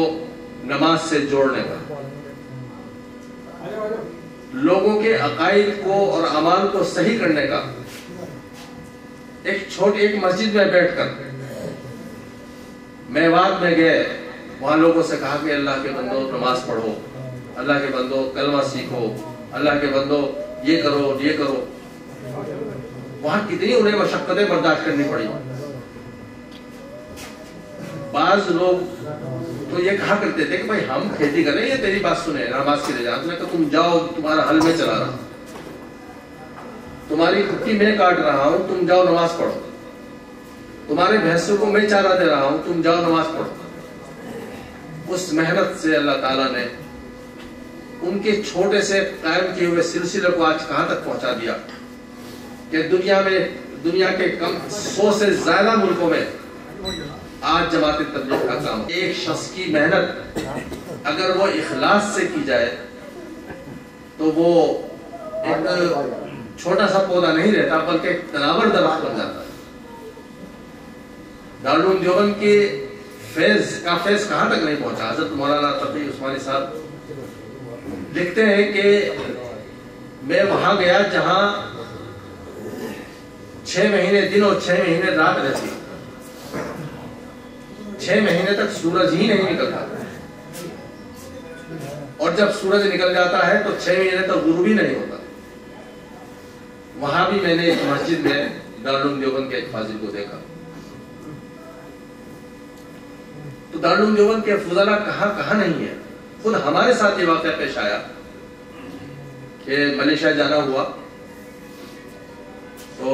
نماز سے جوڑنے کا، لوگوں کے عقائد کو اور اعمال کو صحیح کرنے کا۔ ایک مسجد میں بیٹھ کر میوات میں گئے، وہاں لوگوں سے کہا کہ اللہ کے بندو نماز پڑھو، اللہ کے بندو کلمہ سیکھو، اللہ کے بندو یہ کرو یہ کرو۔ وہاں کتنی انہیں مشقتیں برداشت کرنی پڑی۔ بعض لوگ تو یہ کہا کرتے تھے کہ بھائی ہم کھیتی کریں یا تیری بات سنیں، نماز کے لیے جانا کہ تم جاؤ، تمہارا حل میں چلا رہا ہوں، تمہاری کھٹی میں کاٹ رہا ہوں، تم جاؤ نماز پڑھو، تمہارے بھینسوں کو میں چارہ دے رہا ہوں، تم جاؤ نماز پڑھو۔ اس محنت سے اللہ تعالیٰ نے ان کے چھوٹے سے قائم کیے ہوئے سلسلے کو آج کہاں تک پہنچا دیا کہ دنیا کے کم 100 سے زیادہ ملکوں میں آج جماعت تبلیغ کا کام۔ ایک شخص کی محنت اگر وہ اخلاص سے کی جائے تو وہ ایک چھوٹا سا پودا نہیں رہتا بلکہ ایک تناور درخت بن جاتا ہے۔ دارالعلوم دیوبند کے فیض کہاں تک نہیں پہنچا۔ حضرت مولانا تقی عثمانی صاحب لکھتے ہیں کہ میں وہاں گیا جہاں 6 مہینے دن اور 6 مہینے رات رہتی، 6 مہینے تک سورج ہی نہیں نکلتا، اور جب سورج نکل جاتا ہے تو 6 مہینے تک غروب ہی نہیں ہوتا. وہاں بھی میں نے ایک مسجد میں دارالعلوم دیوبند کے ایک فاضل کو دیکھا. تو دارالعلوم دیوبند کے فضلاء کہاں نہیں ہے. خود ہمارے ساتھ یہ واقعہ پیش آیا کہ ملیشیا جانا ہوا تو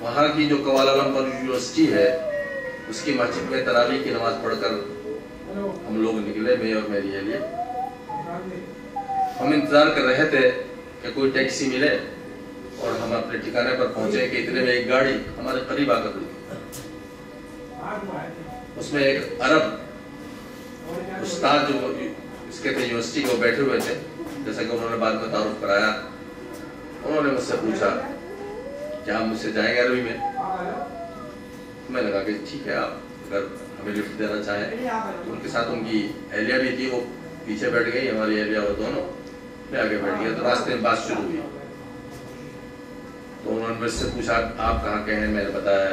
وہاں کی جو کوالالمپور یونیورسٹی ہے اس کی مسجد میں تراویح کی نماز پڑھ کر ہم لوگ نکلے، میں اور میری اہلیہ. ہم انتظار کر رہے تھے کہ کوئی ٹیکسی ملے اور ہم اپنے ٹھکانے پر پہنچے کہ اتنے میں ایک گاڑی ہمارے قریب آ کر رکی. اس میں ایک عرب استاد جو اس کے تھے یونیورسٹی کو بیٹھے ہوئے تھے، جیسا کہ انہوں نے بعد میں تعارف کرایا. انہوں نے مجھ سے پوچھا کہ آپ مجھ سے جائیں گے عربی میں. میں نے کہا کہ ٹھیک ہے، آپ اگر ہمیں لفٹ دینا چاہیں. تو ان کے ساتھ ان کی اہلیہ بھی تھی، وہ پیچھے بیٹھ گئی، ہماری اہلیہ وہ دونوں میں آگے بیٹھ گیا. تو راستے میں بات شروع ہوئی تو انہوں نے مجھ سے پوچھا آپ کہاں کے ہیں. میں نے بتایا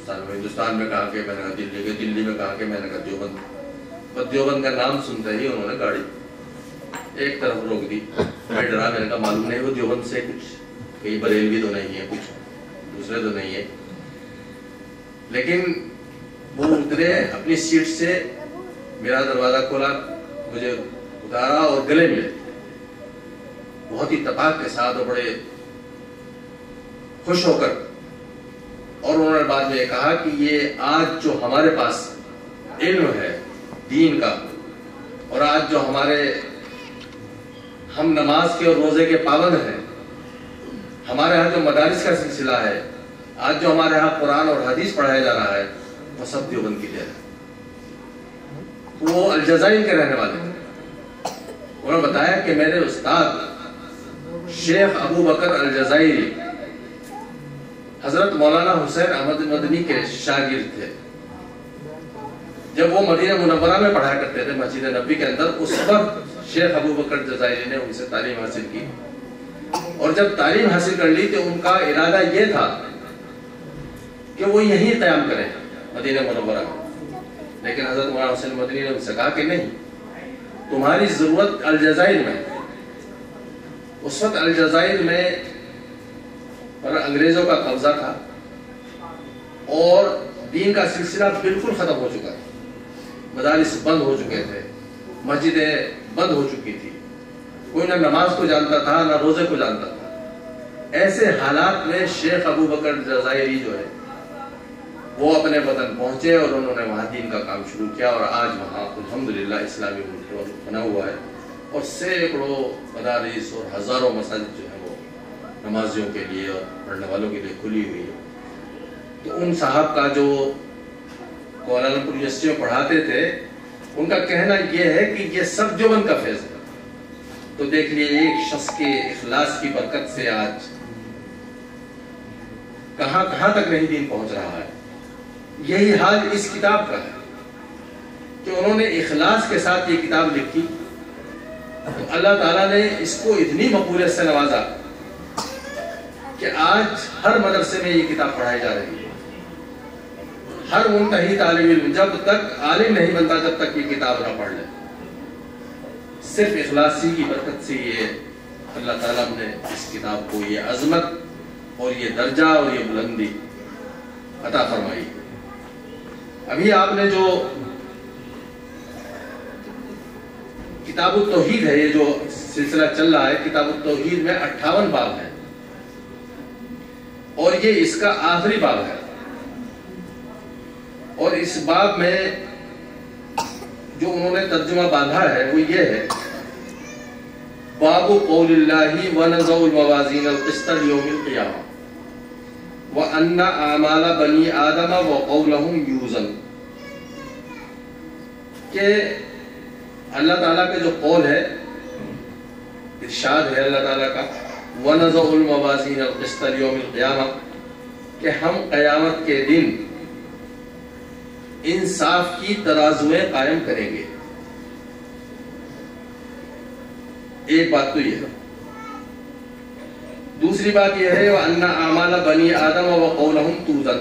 ہندوستان میں کہا کہ میں نے کہا دلی میں کہا کہ میں نے کہا دیوبند. دیوبند کا نام سنتے ہی انہوں نے گاڑی ایک طرف روک دی. میں ڈرا، میں نے کہا معلوم نہیں وہ دیوبند سے کچھ کہیں بریلوی تو نہیں ہے، کچھ دوسرے تو نہیں ہے. لیکن وہ اترے اپنی سیٹ سے، میرا دروازہ کھولا، مجھے اتارا اور گلے ملے بہت ہی اتفاق کے ساتھ اور بڑے خوش ہو کر. اور انہوں نے بعد میں یہ کہا کہ یہ آج جو ہمارے پاس علم ہے دین کا، اور آج جو ہم نماز کے اور روزے کے پابند ہیں، ہمارے ہاں جو مدارس کا سلسلہ ہے، آج جو ہمارے ہاں قرآن اور حدیث پڑھایا جا رہا ہے، وہ سب دیوبند کی دین ہے. وہ الجزائر کے رہنے والے تھے. انہوں نے بتایا کہ میرے استاد شیخ ابو بکر الجزائری حضرت مولانا حسین احمد مدنی کے شاگرد تھے. جب وہ مدینہ منورہ میں پڑھایا کرتے تھے مسجد نبوی کے اندر، اس وقت شیخ ابو بکر الجزائری نے ان سے تعلیم حاصل کی. اور جب تعلیم حاصل کر لی تو ان کا ارادہ یہ تھا کہ وہ یہیں قیام کریں مدینہ منورہ میں. لیکن حضرت مولانا حسین مدنی نے ان سے کہا کہ نہیں، تمہاری ضرورت الجزائر میں. اس وقت الجزائر میں پر انگریزوں کا قبضہ تھا اور دین کا سلسلہ بالکل ختم ہو چکا تھا. مدارس بند ہو چکے تھے، مسجدیں بند ہو چکی تھی، کوئی نہ نماز کو جانتا تھا نہ روزے کو جانتا تھا. ایسے حالات میں شیخ ابو بکر الجزائری جو ہے وہ اپنے وطن پہنچے اور انہوں نے وہاں دین کا کام شروع کیا. اور آج وہاں الحمدللہ اسلامی ملک بنا ہوا ہے اور سینکڑوں مدارس اور ہزاروں مساجد جو ہیں وہ نمازیوں کے لیے اور پڑھنے والوں کے لیے کھلی ہوئی ہے. تو ان صاحب کا جو کوالالمپور یونیورسٹی میں پڑھاتے تھے، ان کا کہنا یہ ہے کہ یہ سب دیوبند کا فیض ہے. تو دیکھ لیے ایک شخص کے اخلاص کی برکت سے آج کہاں تک نہیں دین پہنچ رہا ہے. یہی حال اس کتاب کا ہے کہ انہوں نے اخلاص کے ساتھ یہ کتاب لکھی تو اللہ تعالیٰ نے اس کو اتنی مقبولیت سے نوازا کہ آج ہر مدرسے میں یہ کتاب پڑھائی جا رہی ہے. ہر منتہی طالب علم جب تک عالم نہیں بنتا جب تک یہ کتاب نہ پڑھ لے. صرف اخلاصی کی برکت سے یہ اللہ تعالیٰ نے اس کتاب کو یہ عظمت اور یہ درجہ اور یہ بلندی عطا فرمائی. ابھی آپ نے جو کتاب التوحید ہے، یہ جو سلسلہ چل رہا ہے، کتاب التوحید میں 58 باب ہیں اور یہ اس کا آخری باب ہے. اور اس باب میں جو انہوں نے ترجمہ باندھا ہے وہ یہ ہے: باب قول اللہ ونضع الموازین القسط لیوم القیامہ وَأَنَّ أَعْمَالَ بَنِي آدَمَ وَقَوْلَهُمْ يُوزَنُ. کہ اللہ تعالیٰ کے جو قول ہے، ارشاد ہے اللہ تعالیٰ کا، وَنَضَعُ الْمَوَازِينَ الْقِسْطَ لِيَوْمِ الْقِيَامَةِ، کہ ہم قیامت کے دن انصاف کی ترازویں قائم کریں گے. ایک بات تو یہ ہے. دوسری بات یہ ہے وَأَنَّ أَعْمَالَ بَنِي آدَمَ وَقَوْلَهُمْ تُوزَنُ.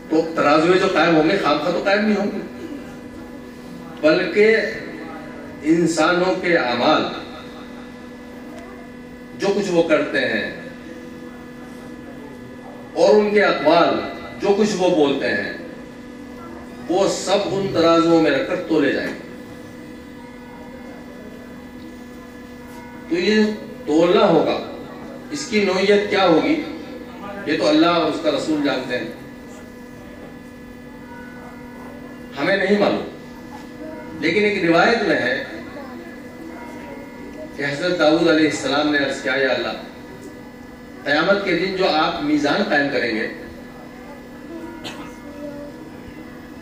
تو ترازویں جو قائم ہوں گے خامخواہ تو قائم نہیں ہوں گے. بلکہ انسانوں کے اعمال جو کچھ وہ کرتے ہیں اور ان کے اقوال جو کچھ وہ بولتے ہیں وہ سب ان ترازوؤں میں رکھ کر تولے جائیں گے. تو یہ تولنا ہوگا، اس کی نوعیت کیا ہوگی یہ تو اللہ اور اس کا رسول جانتے ہیں، ہمیں نہیں معلوم. لیکن ایک روایت میں ہے کہ حضرت داؤد علیہ السلام نے عرض کیا، یا اللہ قیامت کے دن جو آپ میزان قائم کریں گے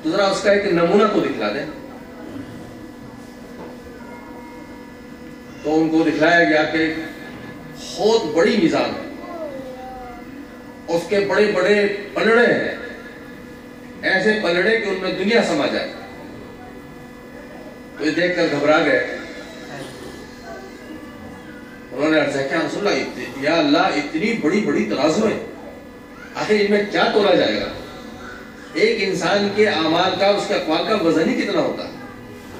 تو ذرا اس کا ایک نمونہ تو دکھلا دیں. تو ان کو دکھلایا گیا کہ بہت بڑی میزان ہے، اس کے بڑے بڑے پلڑے ہیں، ایسے پلڑے کہ ان میں دنیا سما جائے. تو یہ دیکھ کر گھبرا گئے. انہوں نے عرض کیا، رسول اللہ یا اللہ اتنی بڑی بڑی ترازو ہیں، آخر ان میں کیا تولا جائے گا؟ ایک انسان کے اعمال کا، اس کے اقوال کا وزن ہی کتنا ہوتا ہے.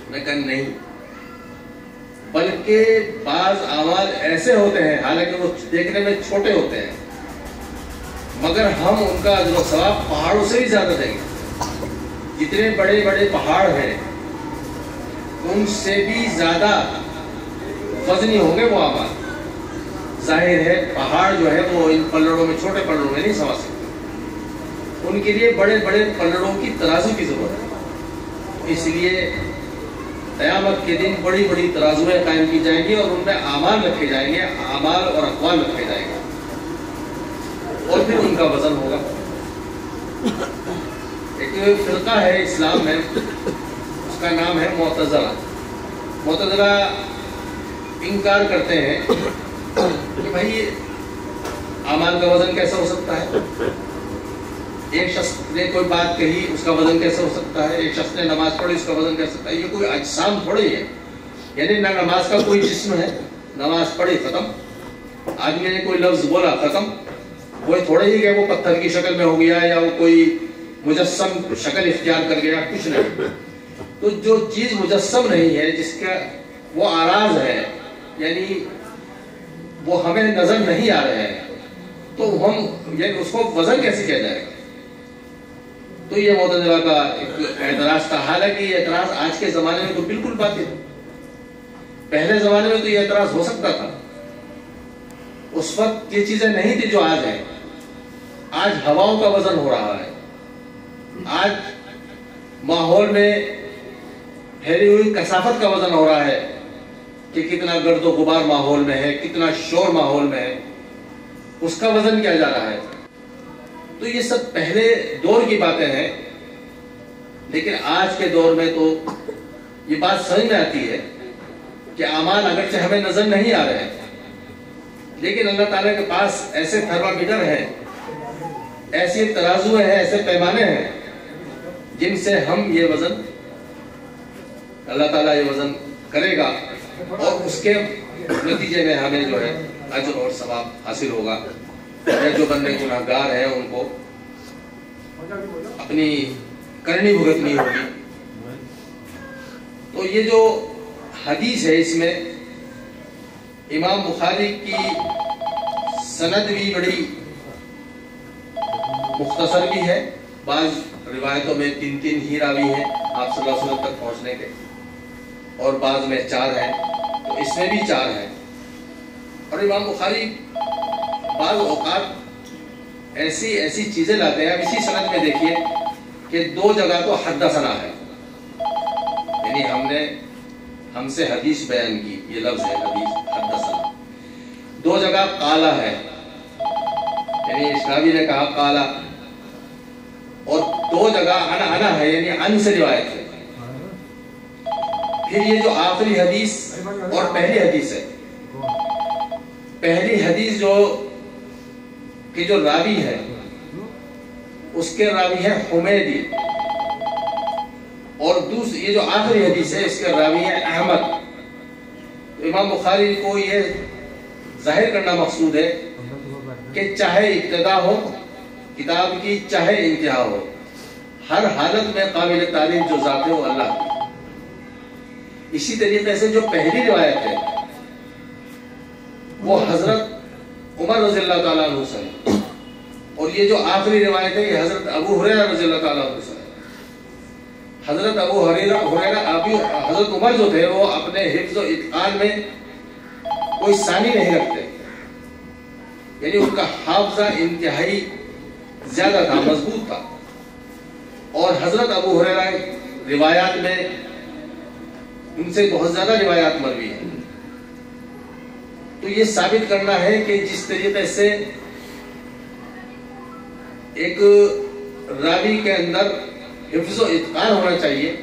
میں کہا نہیں، بلکہ بعض اعمال ایسے ہوتے ہیں حالانکہ وہ دیکھنے میں چھوٹے ہوتے ہیں مگر ہم ان کا اجر و ثواب پہاڑوں سے بھی زیادہ دیں گے. جتنے بڑے بڑے پہاڑ ہیں ان سے بھی زیادہ وزنی ہوں گے وہ اعمال. ظاہر ہے پہاڑ جو ہے وہ ان پلڑوں میں، چھوٹے پلڑوں میں نہیں سما سکتے، ان کے لیے بڑے بڑے پلڑوں کی ترازو کی ضرورت ہے. اس لیے قیامت کے دن بڑی بڑی ترازویں قائم کی جائیں گی اور ان میں اعمال رکھے جائیں گے، اعمال اور اقوال رکھے جائیں گے اور پھر ان کا وزن ہوگا. ایک فرقہ ہے اسلام میں، اس کا نام ہے معتزلہ. معتزلہ انکار کرتے ہیں کہ بھائی اعمال کا وزن کیسے ہو سکتا ہے؟ ایک شخص نے کوئی بات کہی، اس کا وزن کیسے ہو سکتا ہے؟ ایک شخص نے نماز پڑھی، اس کا وزن کیسے سکتا ہے؟ یہ کوئی اجسام تھوڑی ہے، یعنی نہ نماز کا کوئی جسم ہے، نماز پڑھی ختم. آدمی نے کوئی لفظ بولا ختم. وہ تھوڑے ہی کہ وہ پتھر کی شکل میں ہو گیا یا وہ کوئی مجسم شکل اختیار کر گیا، کچھ نہیں. تو جو چیز مجسم نہیں ہے، جس کا وہ آراز ہے، یعنی وہ ہمیں نظر نہیں آ رہے ہیں، تو ہم یعنی اس کو وزن کیسے کیا جائے گا؟ تو یہ معتزلہ کا ایک اعتراض تھا. حالانکہ یہ اعتراض آج کے زمانے میں تو بالکل باطل ہے. پہلے زمانے میں تو یہ اعتراض ہو سکتا تھا، اس وقت یہ چیزیں نہیں تھی جو آج ہیں. آج ہواؤں کا وزن ہو رہا ہے، آج ماحول میں پھیلی ہوئی کثافت کا وزن ہو رہا ہے کہ کتنا گرد و غبار ماحول میں ہے، کتنا شور ماحول میں ہے، اس کا وزن کیا جا رہا ہے. تو یہ سب پہلے دور کی باتیں ہیں، لیکن آج کے دور میں تو یہ بات سمجھ میں آتی ہے کہ اعمال اگرچہ ہمیں نظر نہیں آ رہے ہیں، لیکن اللہ تعالیٰ کے پاس ایسے تھرمامیٹر ہیں، ایسی ترازویں ہیں، ایسے پیمانے ہیں جن سے ہم یہ وزن، اللہ تعالیٰ یہ وزن کرے گا اور اس کے نتیجے میں ہمیں جو ہے اجر اور ثواب حاصل ہوگا. جو بندے گناہگار ہیں ان کو اپنی کرنی بھگتنی ہوگی. تو یہ جو حدیث ہے اس میں امام بخاری کی سند بھی بڑی مختصر بھی ہے. بعض روایتوں میں 3 ہی راوی ہیں آپ صلی اللہ علیہ وسلم تک پہنچنے کے، اور بعض میں 4 ہیں، تو اس میں بھی 4 ہیں. اور امام بخاری بعض اوقات ایسی چیزیں لاتے ہیں. اب اسی سند میں دیکھیے کہ 2 جگہ تو حدثنا ہے، یعنی ہم سے حدیث بیان کی، یہ لفظ ہے حدیث حدثنا. 2 جگہ قالا ہے، یعنی اسلامی نے کہا قالا، اور 2 جگہ انا ہے، یعنی ان سے روایت ہے. پھر یہ جو آخری حدیث اور پہلی حدیث ہے، پہلی حدیث جو راوی ہے اس کے راوی ہے حمیدی، اور یہ جو آخری حدیث ہے اس کے راوی ہے احمد. تو امام بخاری کو یہ ظاہر کرنا مقصود ہے کہ چاہے ابتدا ہو کتاب کی، چاہے انتہا ہو، ہر حالت میں قابل تعریف جو ذات ہے وہ اللہ کی. اسی طریقے سے جو پہلی روایت ہے وہ حضرت عمر رضی اللہ تعالیٰ عنہ سے ہے، اور یہ جو آخری روایت ہے یہ حضرت ابو ہریرہ رضی اللہ تعالیٰ عنہ سے ہے۔ حضرت ابو ہریرہ حضرت عمر جو تھے وہ اپنے حفظ و اتقان میں کوئی ثانی نہیں رکھتے، یعنی ان کا حافظہ انتہائی زیادہ تھا، مضبوط تھا، اور حضرت ابو ہریرہ روایات میں ان سے بہت زیادہ روایات مروی ہیں۔ تو یہ ثابت کرنا ہے کہ جس طریقے سے ایک راوی کے اندر حفظ و اتقان ہونا چاہیے،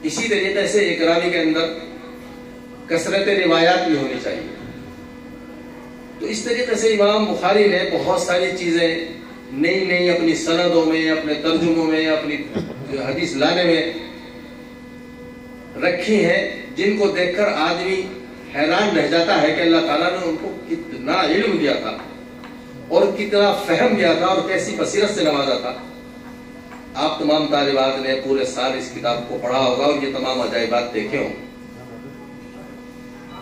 اسی طریقے سے ایک راوی کے اندر کثرت روایات بھی ہونی چاہیے۔ تو اس طریقے سے امام بخاری نے بہت ساری چیزیں نئی نئی اپنی سندوں میں، اپنے ترجموں میں، اپنی حدیث لانے میں رکھی ہیں، جن کو دیکھ کر آدمی حیران رہ جاتا ہے کہ اللہ تعالیٰ نے ان کو کتنا علم دیا تھا اور کتنا فہم دیا تھا اور کیسی بصیرت سے نوازا تھا۔ آپ تمام طالبات نے پورے سال اس کتاب کو پڑھا ہوگا اور یہ تمام عجائبات دیکھے ہوں۔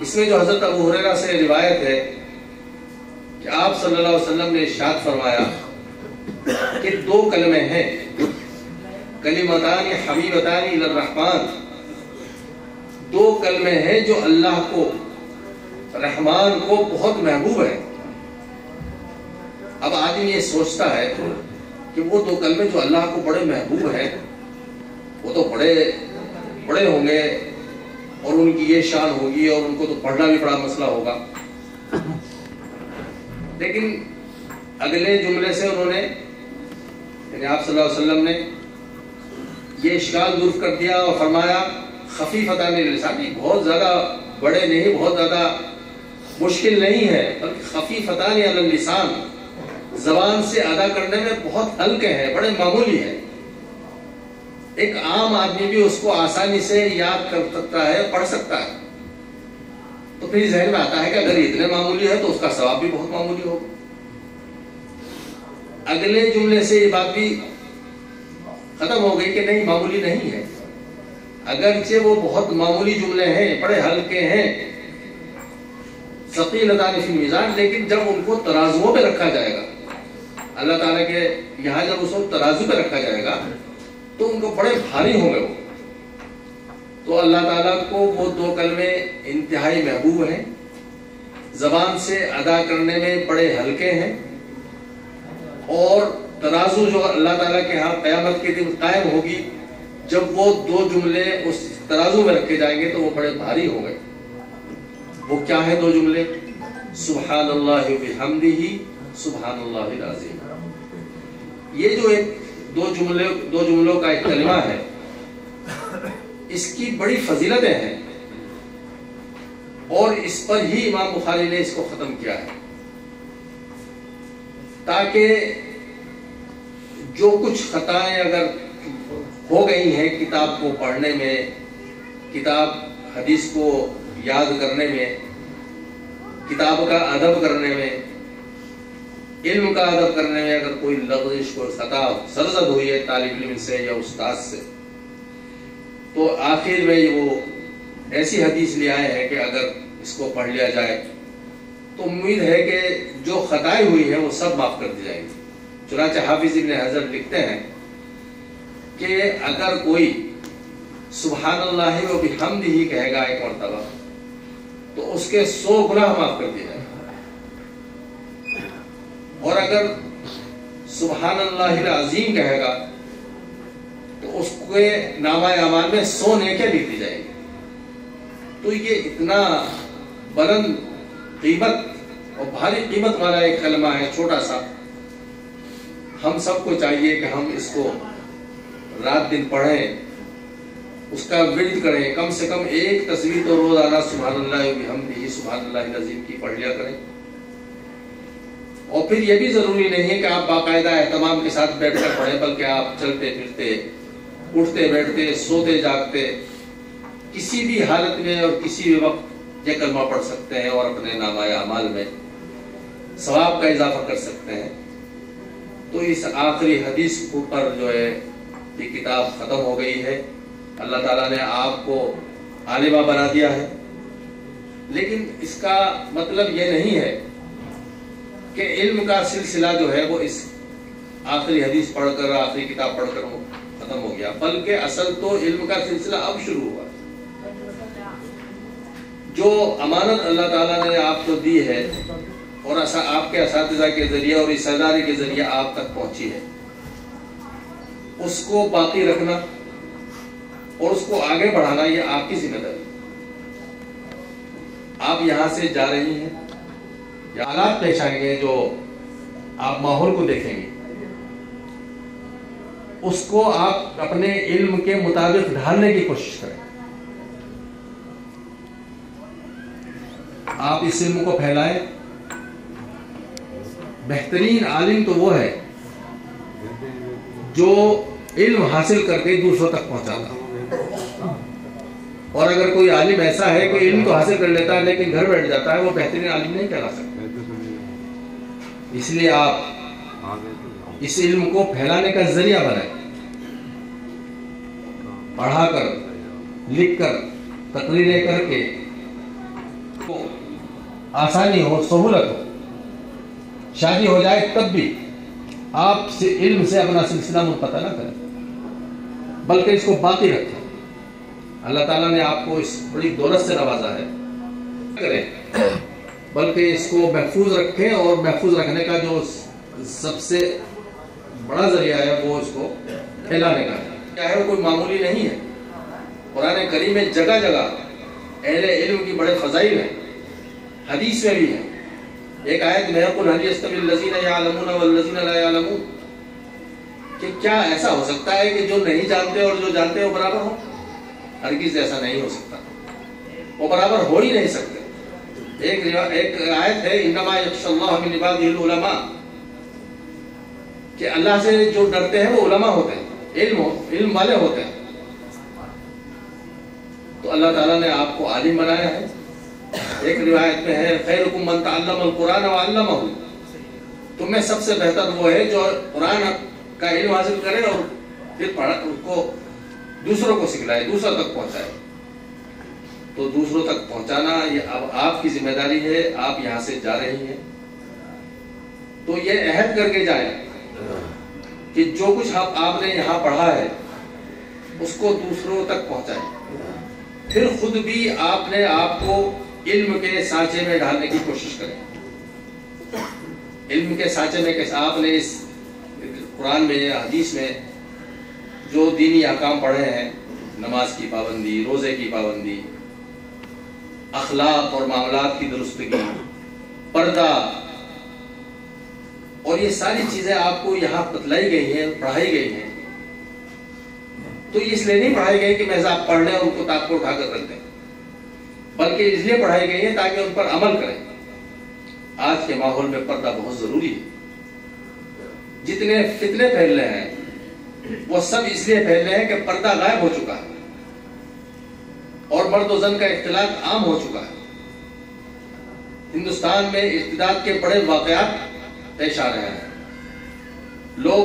اس میں جو حضرت ابو ہریرہ سے روایت ہے کہ آپ صلی اللہ علیہ وسلم نے ارشاد فرمایا کہ دو کلمے ہیں، کلمتان حبیبتان الی الرحمن، دو کلمے ہیں جو اللہ کو، رحمان کو بہت محبوب ہے۔ اب آدمی یہ سوچتا ہے کہ وہ دو کلمے جو اللہ کو بڑے محبوب ہیں وہ تو بڑے ہوں گے اور ان کی یہ شان ہوگی اور ان کو تو پڑھنا بھی بڑا مسئلہ ہوگا، لیکن اگلے جملے سے انہوں نے، یعنی آپ صلی اللہ علیہ وسلم نے یہ اشکال دور کر دیا اور فرمایا خفیفتان علی اللسان، بہت زیادہ بڑے نہیں، بہت زیادہ مشکل نہیں ہے، بلکہ خفیفتان علی اللسان، زبان سے ادا کرنے میں بہت ہلکے ہیں، بڑے معمولی ہیں، ایک عام آدمی بھی اس کو آسانی سے یاد کر سکتا ہے، پڑھ سکتا ہے۔ تو پھر ذہن میں آتا ہے کہ اگر اتنے معمولی ہے تو اس کا ثواب بھی بہت معمولی ہوگا۔ اگلے جملے سے یہ بات بھی ختم ہو گئی کہ نہیں، معمولی نہیں ہے، اگرچہ وہ بہت معمولی جملے ہیں، بڑے ہلکے ہیں، ثقیلتان فی المیزان، لیکن جب ان کو ترازوؤں پہ رکھا جائے گا، اللہ تعالیٰ کے یہاں جب اس کو ترازو پہ رکھا جائے گا تو ان کو بڑے بھاری ہوں گے وہ۔ تو اللہ تعالیٰ کو وہ دو کلمے انتہائی محبوب ہیں، زبان سے ادا کرنے میں بڑے ہلکے ہیں، اور ترازو جو اللہ تعالیٰ کے ہاں قیامت کے دن قائم ہوگی، جب وہ دو جملے اس ترازو میں رکھے جائیں گے تو وہ بڑے بھاری ہوں گے۔ وہ کیا ہے دو جملے؟ سبحان اللہ وبحمدہ سبحان اللہ العظیم۔ یہ جو ایک دو جملوں کا ایک کلمہ ہے، اس کی بڑی فضیلتیں ہیں، اور اس پر ہی امام بخاری نے اس کو ختم کیا ہے، تاکہ جو کچھ خطائیں اگر ہو گئی ہیں کتاب کو پڑھنے میں، کتاب حدیث کو یاد کرنے میں، کتاب کا ادب کرنے میں، علم کا ادب کرنے میں، اگر کوئی لغزش کو خطا سرزد ہوئی ہے طالب علم سے یا استاد سے، تو آخر میں وہ ایسی حدیث لے آئے ہیں کہ اگر اس کو پڑھ لیا جائے تو امید ہے کہ جو خطائیں ہوئی ہیں وہ سب معاف کر دی جائیں گی۔ چنانچہ حافظ ابن حجر لکھتے ہیں کہ اگر کوئی سبحان اللہ و بحمدہ ہی کہے گا ایک مرتبہ تو اس کے 100 گناہ معاف کر دیے جائیں گے، اور اگر سبحان اللہ العظیم کہے گا تو اس کے نامہ اعمال میں 100 نیکیاں لکھ دی جائیں گی۔ تو یہ اتنا بلند قیمت اور بھاری قیمت والا ایک کلمہ ہے، چھوٹا سا۔ ہم سب کو چاہیے کہ ہم اس کو رات دن پڑھیں، اس کا ورد کریں، کم سے کم ایک تصویر تو روزانہ سبحان اللہ وبحمدہ سبحان اللہ العظیم کی پڑھ لیا کریں۔ اور پھر یہ بھی ضروری نہیں ہے کہ آپ باقاعدہ اہتمام کے ساتھ بیٹھ کر پڑھیں، بلکہ آپ چلتے پھرتے، اٹھتے بیٹھتے، سوتے جاگتے، کسی بھی حالت میں اور کسی بھی وقت یہ کلمہ پڑھ سکتے ہیں اور اپنے نامہ اعمال میں ثواب کا اضافہ کر سکتے ہیں۔ تو اس آخری حدیث پر جو ہے یہ کتاب ختم ہو گئی ہے۔ اللہ تعالیٰ نے آپ کو عالمہ بنا دیا ہے، لیکن اس کا مطلب یہ نہیں ہے کہ علم کا سلسلہ جو ہے وہ اس آخری حدیث پڑھ کر، آخری کتاب پڑھ کر وہ ختم ہو گیا، بلکہ اصل تو علم کا سلسلہ اب شروع ہوا۔ جو امانت اللہ تعالیٰ نے آپ کو دی ہے اور آپ کے اساتذہ کے ذریعے اور اس ادارے کے ذریعے آپ تک پہنچی ہے، اس کو باقی رکھنا اور اس کو آگے بڑھانا یہ آپ کی ذمہ داری۔ آپ یہاں سے جا رہی ہیں، یا حالات پیش آئیں گے جو آپ ماحول کو دیکھیں گے، اس کو آپ اپنے علم کے مطابق ڈھالنے کی کوشش کریں۔ آپ اس علم کو پھیلائیں۔ بہترین عالم تو وہ ہے جو علم حاصل کر کے دوسروں تک پہنچاتا، اور اگر کوئی عالم ایسا ہے کہ علم تو حاصل کر لیتا ہے لیکن گھر بیٹھ جاتا ہے، وہ بہترین عالم نہیں کہلا سکتا۔ اس لیے آپ اس علم کو پھیلانے کا ذریعہ بنائیں، پڑھا کر، لکھ کر، تقریریں کر کے آسانی ہو، سہولت ہو، شادی ہو جائے تب بھی آپ علم سے اپنا سلسلہ منقطع نہ کریں، بلکہ اس کو باقی رکھیں۔ اللہ تعالیٰ نے آپ کو اس بڑی دولت سے نوازا ہے، کریں بلکہ اس کو محفوظ رکھیں، اور محفوظ رکھنے کا جو سب سے بڑا ذریعہ ہے وہ اس کو پھیلانے کا ہے۔ کیا ہے، وہ کوئی معمولی نہیں ہے۔ قرآن کریم میں جگہ جگہ اہل علم کی بڑے فضائل ہیں، حدیث میں بھی ہیں۔ ایک آیت میں قُلْ هَلْ يَسْتَوِي الَّذِينَ يَعْلَمُونَ وَالَّذِينَ لَا يَعْلَمُونَ، کہ کیا ایسا ہو سکتا ہے کہ جو نہیں جانتے اور جو جانتے وہ برابر ہوں؟ ہرگز ایسا نہیں ہو سکتا، وہ برابر ہو ہی نہیں سکتے۔ ایک آیت ہے انما یخشی اللہ من عبادہ العلماء، کہ اللہ سے جو ڈرتے ہیں وہ علماء ہوتے ہیں، علم والے ہوتے ہیں۔ تو اللہ تعالیٰ نے آپ کو عالم بنایا ہے۔ ایک روایت میں ہے خیرکم من تعلم القرآن وعلمہ، تم میں سب سے بہتر وہ ہے جو قرآن کا علم حاصل کرے اور پھر اس کو دوسروں کو سکھلائے، دوسروں تک پہنچائے۔ تو دوسروں تک پہنچانا یہ اب آپ کی ذمہ داری ہے۔ آپ یہاں سے جا رہی ہیں تو یہ عہد کر کے جائیں کہ جو کچھ آپ نے یہاں پڑھا ہے اس کو دوسروں تک پہنچائیں، پھر خود بھی آپ نے آپ کو علم کے سانچے میں ڈالنے کی کوشش کریں۔ علم کے سانچے میں کہ آپ نے اس قرآن میں، حدیث میں جو دینی احکام پڑھے ہیں، نماز کی پابندی، روزے کی پابندی، اخلاق اور معاملات کی درستگی، پردہ، اور یہ ساری چیزیں آپ کو یہاں بتلائی گئی ہیں، پڑھائی گئی ہیں، تو اس لیے نہیں پڑھائی گئی کہ محض آپ پڑھ لیں اور ان کو تاپ کو اٹھا کر رکھ دیں، بلکہ اس لیے پڑھائی گئی ہیں تاکہ ان پر عمل کریں۔ آج کے ماحول میں پردہ بہت ضروری ہے۔ جتنے فتنے پھیل رہے ہیں وہ سب اس لیے پھیل رہے ہیں کہ پردہ غائب ہو چکا ہے اور مرد و زن کا اختلاط عام ہو چکا ہے۔ ہندوستان میں ارتداد کے بڑے واقعات پیش آ رہے ہیں، لوگ،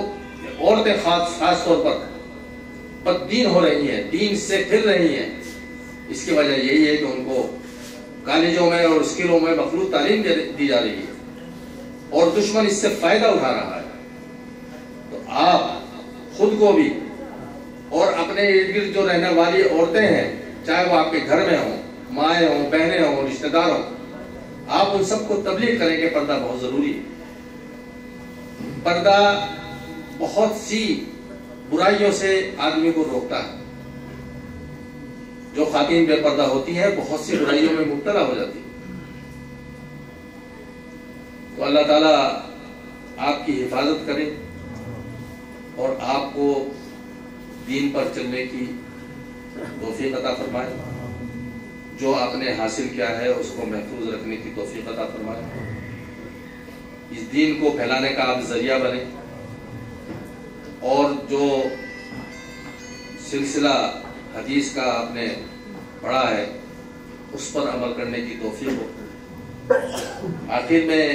عورتیں خاص طور پر بددین ہو رہی ہیں، دین سے پھر رہی ہیں۔ اس کی وجہ یہی ہے کہ ان کو کالجوں میں اور اسکولوں میں مخلوط تعلیم دی جا رہی ہے اور دشمن اس سے فائدہ اٹھا رہا ہے۔ تو آپ خود کو بھی اور اپنے ارد گرد جو رہنے والی عورتیں ہیں، چاہے وہ آپ کے گھر میں ہوں، مائیں ہوں، بہنیں ہوں، رشتہ دار ہوں، آپ ان سب کو تبلیغ کریں کہ پردہ بہت ضروری ہے۔ پردہ بہت سی برائیوں سے آدمی کو روکتا ہے۔ جو خواتین بے پردہ ہوتی ہیں بہت سی برائیوں میں مبتلا ہو جاتی ہیں۔ تو اللہ تعالیٰ آپ کی حفاظت کرے اور آپ کو دین پر چلنے کی توفیق عطا فرمائے، جو آپ نے حاصل کیا ہے اس کو محفوظ رکھنے کی توفیق عطا فرمائے، اس دین کو پھیلانے کا آپ ذریعہ بنے، اور جو سلسلہ حدیث کا آپ نے پڑھا ہے اس پر عمل کرنے کی توفیق ہو۔ آخر میں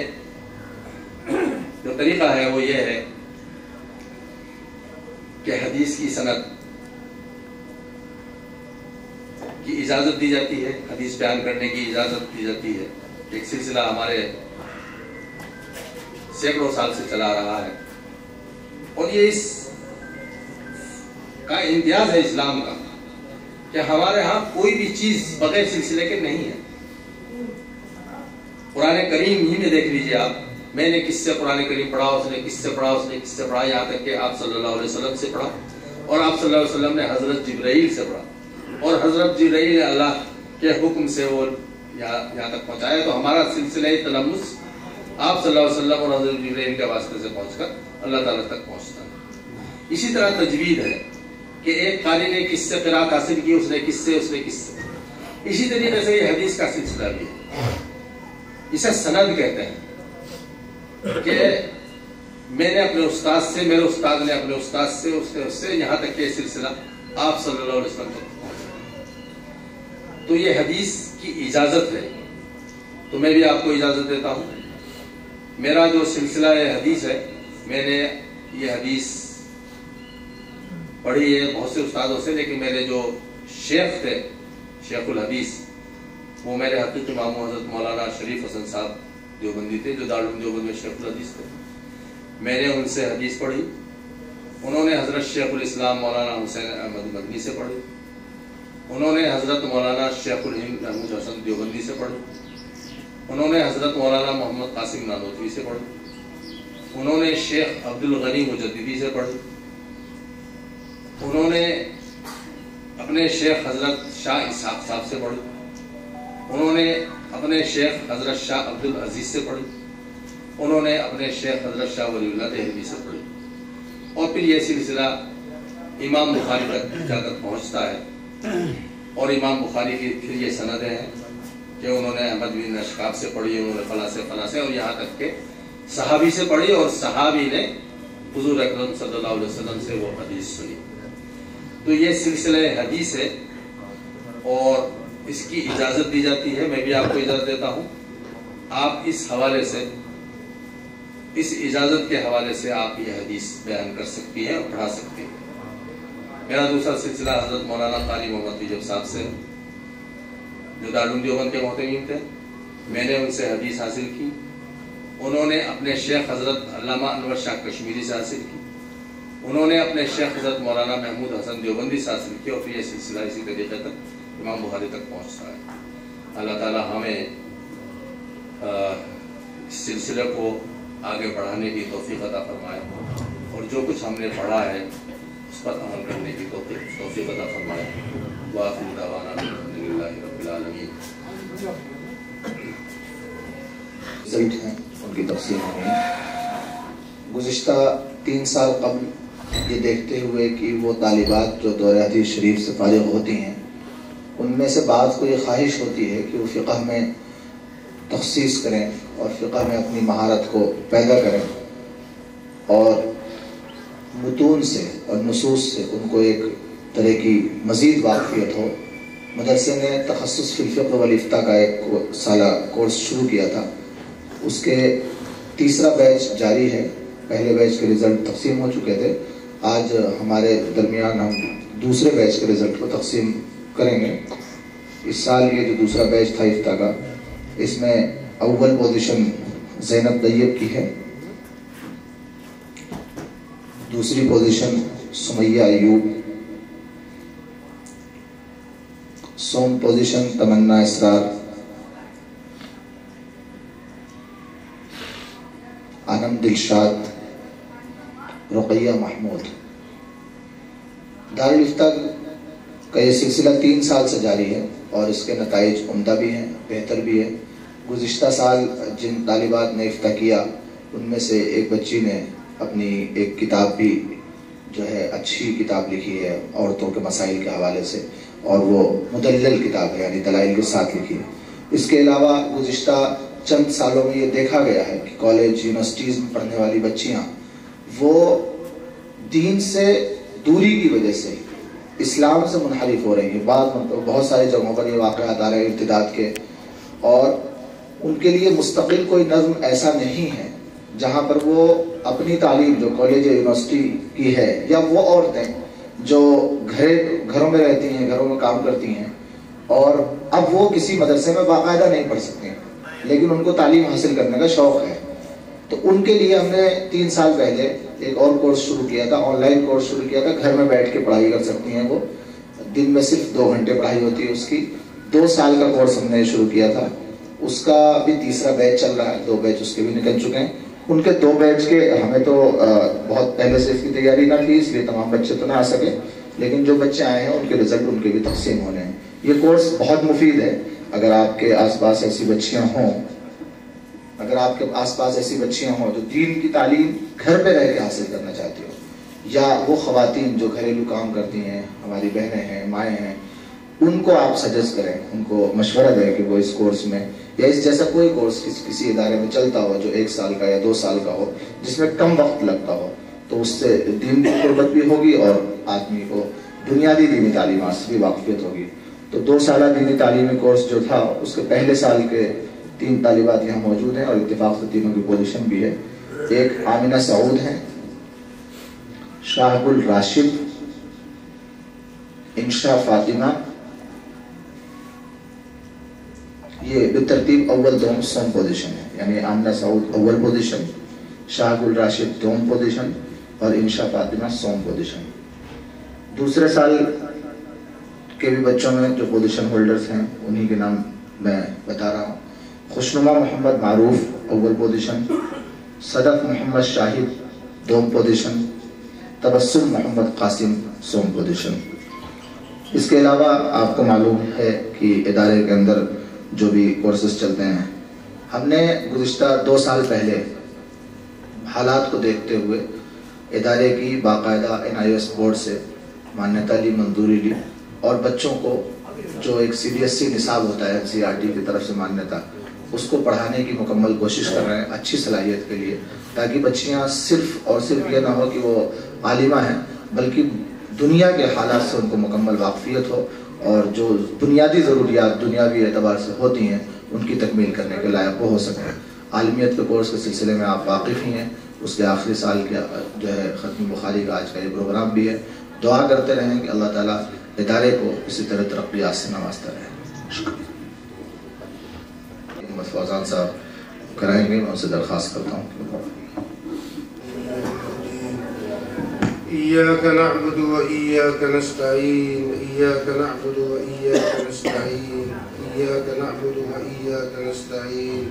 جو طریقہ ہے وہ یہ ہے کہ حدیث کی سند کی اجازت دی جاتی ہے، حدیث بیان کرنے کی اجازت دی جاتی ہے. ایک سلسلہ ہمارے سینکڑوں سال سے چلا رہا ہے، اور یہ اس کا امتیاز ہے اسلام کا کہ ہمارے ہاں کوئی بھی چیز بغیر سلسلے کے نہیں ہے. قرآن کریم ہی میں دیکھ لیجئے آپ، میں نے کس سے قرآن کریم پڑھا، اس نے کس سے پڑھا، اس نے کس سے پڑھا، یہاں تک کہ آپ صلی اللہ علیہ وسلم سے پڑھا، اور آپ صلی اللہ علیہ وسلم نے حضرت جبرائیل سے پڑھا، اور حضرت جبرائیل نے اللہ کے حکم سے وہ یہاں تک پہنچایا. تو ہمارا سلسلہ تلمس آپ صلی اللہ علیہ وسلم اور حضرت جبرائیل کے واسطے سے پہنچ کر اللہ تعالیٰ تک پہنچتا ہے. اسی طرح تجوید ہے کہ ایک قاری نے کس سے قرات حاصل کی، اس نے کس سے، اس نے کس سے. اسی طریقے سے یہ حدیث کا سلسلہ بھی ہے، اسے سند کہتے ہیں کہ میں نے اپنے استاد سے، میرے استاد نے اپنے استاد سے، اس سے یہاں تک کہ سلسلہ آپ صلی اللہ علیہ وسلم تک پہنچا. تو یہ حدیث کی اجازت ہے. تو میں بھی آپ کو اجازت دیتا ہوں. میرا جو سلسلہ حدیث ہے، میں نے یہ حدیث پڑھی ہے بہت سے استادوں سے، لیکن میرے جو شیخ تھے، شیخ الحدیث، وہ میرے حقیقی ماموں حضرت مولانا شریف حسن صاحب دیوبندی تھے، جو دارالعلوم دیوبند میں شیخ الحدیث تھے. میں نے ان سے حدیث پڑھی. انہوں نے حضرت شیخ الاسلام مولانا حسین احمد مدنی سے پڑھی. انہوں نے حضرت مولانا شیخ الہند محمود حسن دیوبندی سے پڑھی. انہوں نے حضرت مولانا محمد قاسم نانوتوی سے پڑھی. انہوں نے شیخ عبد الغنی مجددی سے پڑھی. انہوں نے اپنے شیخ حضرت شاہ اسحاق صاحب سے پڑھی. انہوں نے اپنے شیخ حضرت شاہ عبد العزیز سے پڑھی. انہوں نے اپنے شیخ حضرت شاہ ولی اللہ دہلوی سے پڑھی. اور پھر یہ سلسلہ امام بخاری تک جا کر پہنچتا ہے، اور امام بخاری کی پھر یہ سندیں ہیں کہ انہوں نے احمد بن اشکاب سے پڑھی، انہوں نے فلاں سے فلاں سے، اور یہاں تک کہ صحابی سے پڑھی، اور صحابی نے حضور اکرم صلی اللہ علیہ وسلم سے وہ حدیث سنی. تو یہ سلسلہ حدیث ہے، اور اس کی اجازت دی جاتی ہے. میں بھی آپ کو اجازت دیتا ہوں. آپ اس حوالے سے، اس اجازت کے حوالے سے آپ یہ حدیث بیان کر سکتی ہیں اور پڑھا سکتی ہیں. میرا دوسرا سلسلہ حضرت مولانا قاری محمد طیب صاحب سے، جو دارالعلوم دیوبند کے محتمین تھے. میں نے ان سے حدیث حاصل کی. انہوں نے اپنے شیخ حضرت علامہ انور شاہ کشمیری سے حاصل کی. انہوں نے اپنے شیخ حضرت مولانا محمود حسن دیوبندی سے حاصل کی، اور پھر یہ سلسلہ اسی طریقے تک امام بخاری تک پہنچتا ہے. اللہ تعالی ہمیں اس سلسلے کو آگے بڑھانے کی توفیق عطا فرمائے، اور جو کچھ ہم نے پڑھا ہے اس پر عمل کرنے کی توفیق عطا فرمائے. وآخر دعوانا الحمدللہ رب العالمین. رزلٹ ہیں ان کی تقسیم ہوئی. گزشتہ 3 سال قبل یہ دیکھتے ہوئے کہ وہ طالبات جو دورہ حدیث شریف سے فارغ ہوتی ہیں، ان میں سے بعض کو یہ خواہش ہوتی ہے کہ وہ فقہ میں تخصیص کریں اور فقہ میں اپنی مہارت کو پیدا کریں، اور متون سے اور نصوص سے ان کو ایک طرح کی مزید واقفیت ہو. مدرسے نے تخصص فی الفقہ والافتاء کا ایک سالہ کورس شروع کیا تھا. اس کے تیسرا بیچ جاری ہے. پہلے بیچ کے رزلٹ تقسیم ہو چکے تھے. آج ہمارے درمیان ہم دوسرے بیچ کے رزلٹ کو تقسیم کریں گے. اس سال یہ جو دوسرا بیچ تھا افتاء کا، اس میں اول پوزیشن زینب طیب کی ہے، دوسری پوزیشن سمیہ ایوب، سوم پوزیشن تمنا اسرار، انم دلشاد، رقیہ محمود. دارالفتاء کا یہ سلسلہ 3 سال سے جاری ہے، اور اس کے نتائج عمدہ بھی ہیں، بہتر بھی ہے. گزشتہ سال جن طالبات نے افتاء کیا، ان میں سے ایک بچی نے اپنی ایک کتاب بھی جو ہے اچھی کتاب لکھی ہے عورتوں کے مسائل کے حوالے سے، اور وہ مدلل کتاب ہے، یعنی دلائل کے ساتھ لکھی ہے. اس کے علاوہ گزشتہ چند سالوں میں یہ دیکھا گیا ہے کہ کالج یونیورسٹیز میں پڑھنے والی بچیاں وہ دین سے دوری کی وجہ سے اسلام سے منحرف ہو رہی ہیں. بہت ساری جگہوں پر یہ واقعات آ رہے ہیں ارتداد کے، اور ان کے لیے مستقل کوئی نظم ایسا نہیں ہے جہاں پر وہ اپنی تعلیم جو کالج یا یونیورسٹی کی ہے، یا وہ عورتیں جو گھروں میں رہتی ہیں، گھروں میں کام کرتی ہیں، اور اب وہ کسی مدرسے میں باقاعدہ نہیں پڑھ سکتے ہیں، لیکن ان کو تعلیم حاصل کرنے کا شوق ہے. تو ان کے لیے ہم نے 3 سال پہلے ایک اور کورس شروع کیا تھا، آن لائن کورس شروع کیا تھا. گھر میں بیٹھ کے پڑھائی کر سکتی ہیں، وہ دن میں صرف 2 گھنٹے پڑھائی ہوتی ہے اس کی. 2 سال کا کورس ہم نے شروع کیا تھا، اس کا بھی تیسرا بیچ چل رہا ہے. 2 بیچ اس کے بھی نکل چکے ہیں. ان کے 2 بیچ کے ہمیں تو بہت پہلے سے اس کی تیاری نہ تھی، اس لیے تمام بچے تو نہ آ سکے، لیکن جو بچے آئے ہیں ان کے رزلٹ ان کے بھی تقسیم ہونے ہیں. یہ کورس بہت مفید ہے. اگر آپ کے آس پاس ایسی بچیاں ہوں جو دین کی تعلیم گھر پہ رہ کے حاصل کرنا چاہتی ہو، یا وہ خواتین جو گھریلو کام کرتی ہیں، ہماری بہنیں ہیں، مائیں ہیں، ان کو آپ سجیسٹ کریں، ان کو مشورہ دیں کہ وہ اس کورس میں یا اس جیسا کوئی کورس کسی ادارے میں چلتا ہو جو 1 سال کا یا 2 سال کا ہو، جس میں کم وقت لگتا ہو، تو اس سے دین کی قربت بھی ہوگی اور آدمی کو بنیادی دینی تعلیمات سے بھی واقفیت ہوگی. تو 2 سالہ دینی تعلیمی کورس جو تھا، اس کے پہلے سال کے 3 طالبات یہاں موجود ہیں اور اتفاق سے تینوں کی پوزیشن بھی ہے. ایک آمنہ سعود ہیں، شاہ گل راشد، انشا فاطمہ، یہ بالترتیب اول دوم سوم پوزیشن ہے. یعنی آمنہ سعود اول پوزیشن، شاہ گل راشد دوم پوزیشن اور انشا فاطمہ سوم پوزیشن. دوسرے سال کے بھی بچوں میں جو پوزیشن ہولڈرز ہیں انہی کے نام میں بتا رہا ہوں. خوشنما محمد معروف اول پوزیشن، صدف محمد شاہد دوم پوزیشن، تبسم محمد قاسم سوم پوزیشن. اس کے علاوہ آپ کو معلوم ہے کہ ادارے کے اندر جو بھی کورسز چلتے ہیں، ہم نے گزشتہ 2 سال پہلے حالات کو دیکھتے ہوئے ادارے کی باقاعدہ NIOS بورڈ سے مانیتا لی، منظوری لی، اور بچوں کو جو ایک CBSE نصاب ہوتا ہے NCERT کی طرف سے مانیتا، اس کو پڑھانے کی مکمل کوشش کر رہے ہیں اچھی صلاحیت کے لیے، تاکہ بچیاں صرف اور صرف یہ نہ ہو کہ وہ عالمہ ہیں، بلکہ دنیا کے حالات سے ان کو مکمل واقفیت ہو اور جو بنیادی ضروریات دنیاوی اعتبار سے ہوتی ہیں ان کی تکمیل کرنے کے لائق وہ ہو سکیں. عالمیت کے کورس کے سلسلے میں آپ واقف ہی ہیں، اس کے آخری سال کے جو ہے ختم بخاری کا آج کا یہ پروگرام بھی ہے. دعا کرتے رہیں کہ اللہ تعالیٰ ادارے کو اسی طرح ترقیات سے نوازتا رہے. محمد فوزان صاحب کرائیں گے، میں ان سے درخواست کرتا ہوں. إياك نعبد وإياك نستعين إياك نعبد وإياك نستعين إياك نعبد وإياك نستعين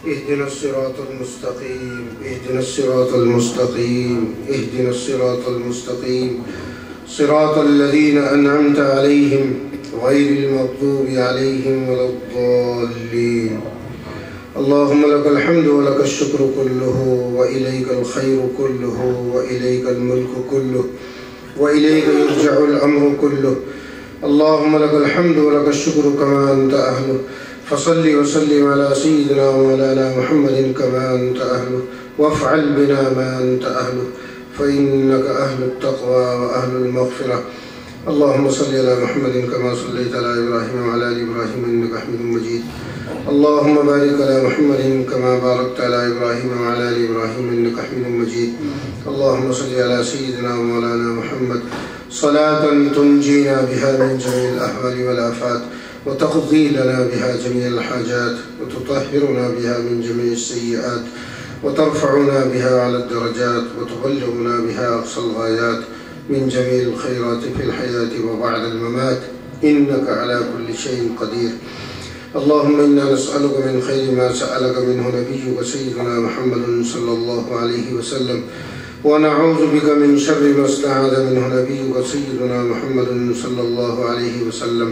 اهدنا الصراط المستقيم اهدنا الصراط المستقيم اهدنا الصراط المستقيم صراط الذين أنعمت عليهم غير المغضوب عليهم ولا الضالين. اللهم لك الحمد ولك الشكر كله وإليك الخير كله وإليك الملك كله وإليك يرجع الأمر كله. اللهم لك الحمد ولك الشكر كما أنت أهله، فصل وسلم على سيدنا ومولانا محمد كما أنت أهله، وافعل بنا ما أنت أهله، فإنك أهل التقوى وأهل المغفرة. اللهم صل على محمد كما صليت على إبراهيم وعلى آل إبراهيم إنك حميد مجيد. اللهم بارك على محمد كما باركت على إبراهيم وعلى آل إبراهيم إنك حميد مجيد. اللهم صل على سيدنا ومولانا محمد صلاة تنجينا بها من جميع الأهوال والآفات، وتقضي لنا بها جميع الحاجات، وتطهرنا بها من جميع السيئات، وترفعنا بها على الدرجات، وتبلغنا بها أقصى الغايات من جميع الخيرات في الحياة وبعد الممات، إنك على كل شيء قدير. اللهم إنا نسألك من خير ما سألك منه نبيك سيدنا محمد صلى الله عليه وسلم، ونعوذ بك من شر ما استعاذ منه نبيك سيدنا محمد صلى الله عليه وسلم،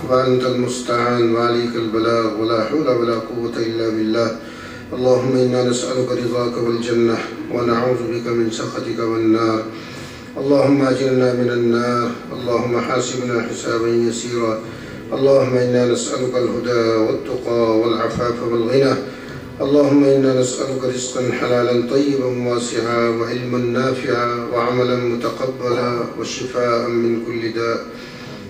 وأنت المستعان وعليك البلاغ، ولا حول ولا قوة إلا بالله. اللهم إنا نسألك رضاك والجنة، ونعوذ بك من سخطك والنار. اللهم أجرنا من النار. اللهم حاسبنا حسابا يسيرا. اللهم إنا نسألك الهدى والتقى والعفاف والغنى. اللهم إنا نسألك رزقا حلالا طيبا واسعا، وعلما نافعا، وعملا متقبلا، وشفاء من كل داء.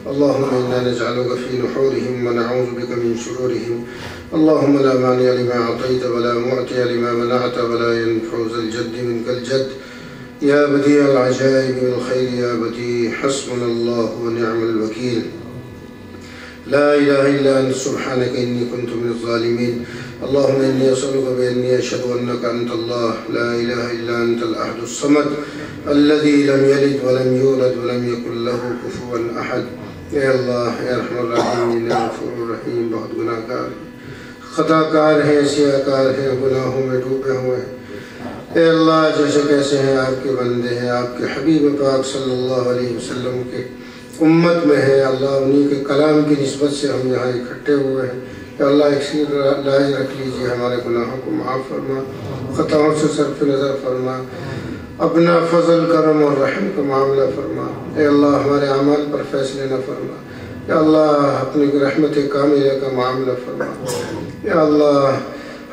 اللهم إنا نجعلك في نحورهم ونعوذ بك من شرورهم. اللهم لا مانع لما أعطيت ولا معطي لما منعت ولا ينفع ذا الجد منك الجد. يا بديع العجائب والخير يا بديع، حسبنا الله ونعم الوكيل. لا إله إلا أنت سبحانك إني كنت من الظالمين. اللهم إني أسألك بأني أشهد أنك أنت الله لا إله إلا أنت الأحد الصمد الذي لم يلد ولم يولد ولم يكن له كفوا أحد. اے اللہ اے رحم الرحیم اے غفور الرحیم، بہت گناہ گار خطا کار ہیں، سیاہ کار ہیں، گناہوں میں ڈوبے ہوئے ہیں۔ اے اللہ جیسے کیسے ہیں آپ کے بندے ہیں، آپ کے حبیب پاک صلی اللہ علیہ وسلم کے امت میں ہیں اللہ، انہی کے کلام کی نسبت سے ہم یہاں اکٹھے ہوئے ہیں۔ کہ اللہ ایک سی لاج رکھ لیجیے، ہمارے گناہوں کو معاف فرما، خطاؤں سے صرف نظر فرما، اپنا فضل کرم اور رحم کا معاملہ فرما۔ اے اللہ ہمارے اعمال پر فیصلے نہ فرما، اے اللہ اپنی رحمت کاملہ کا معاملہ فرما۔ اے اللہ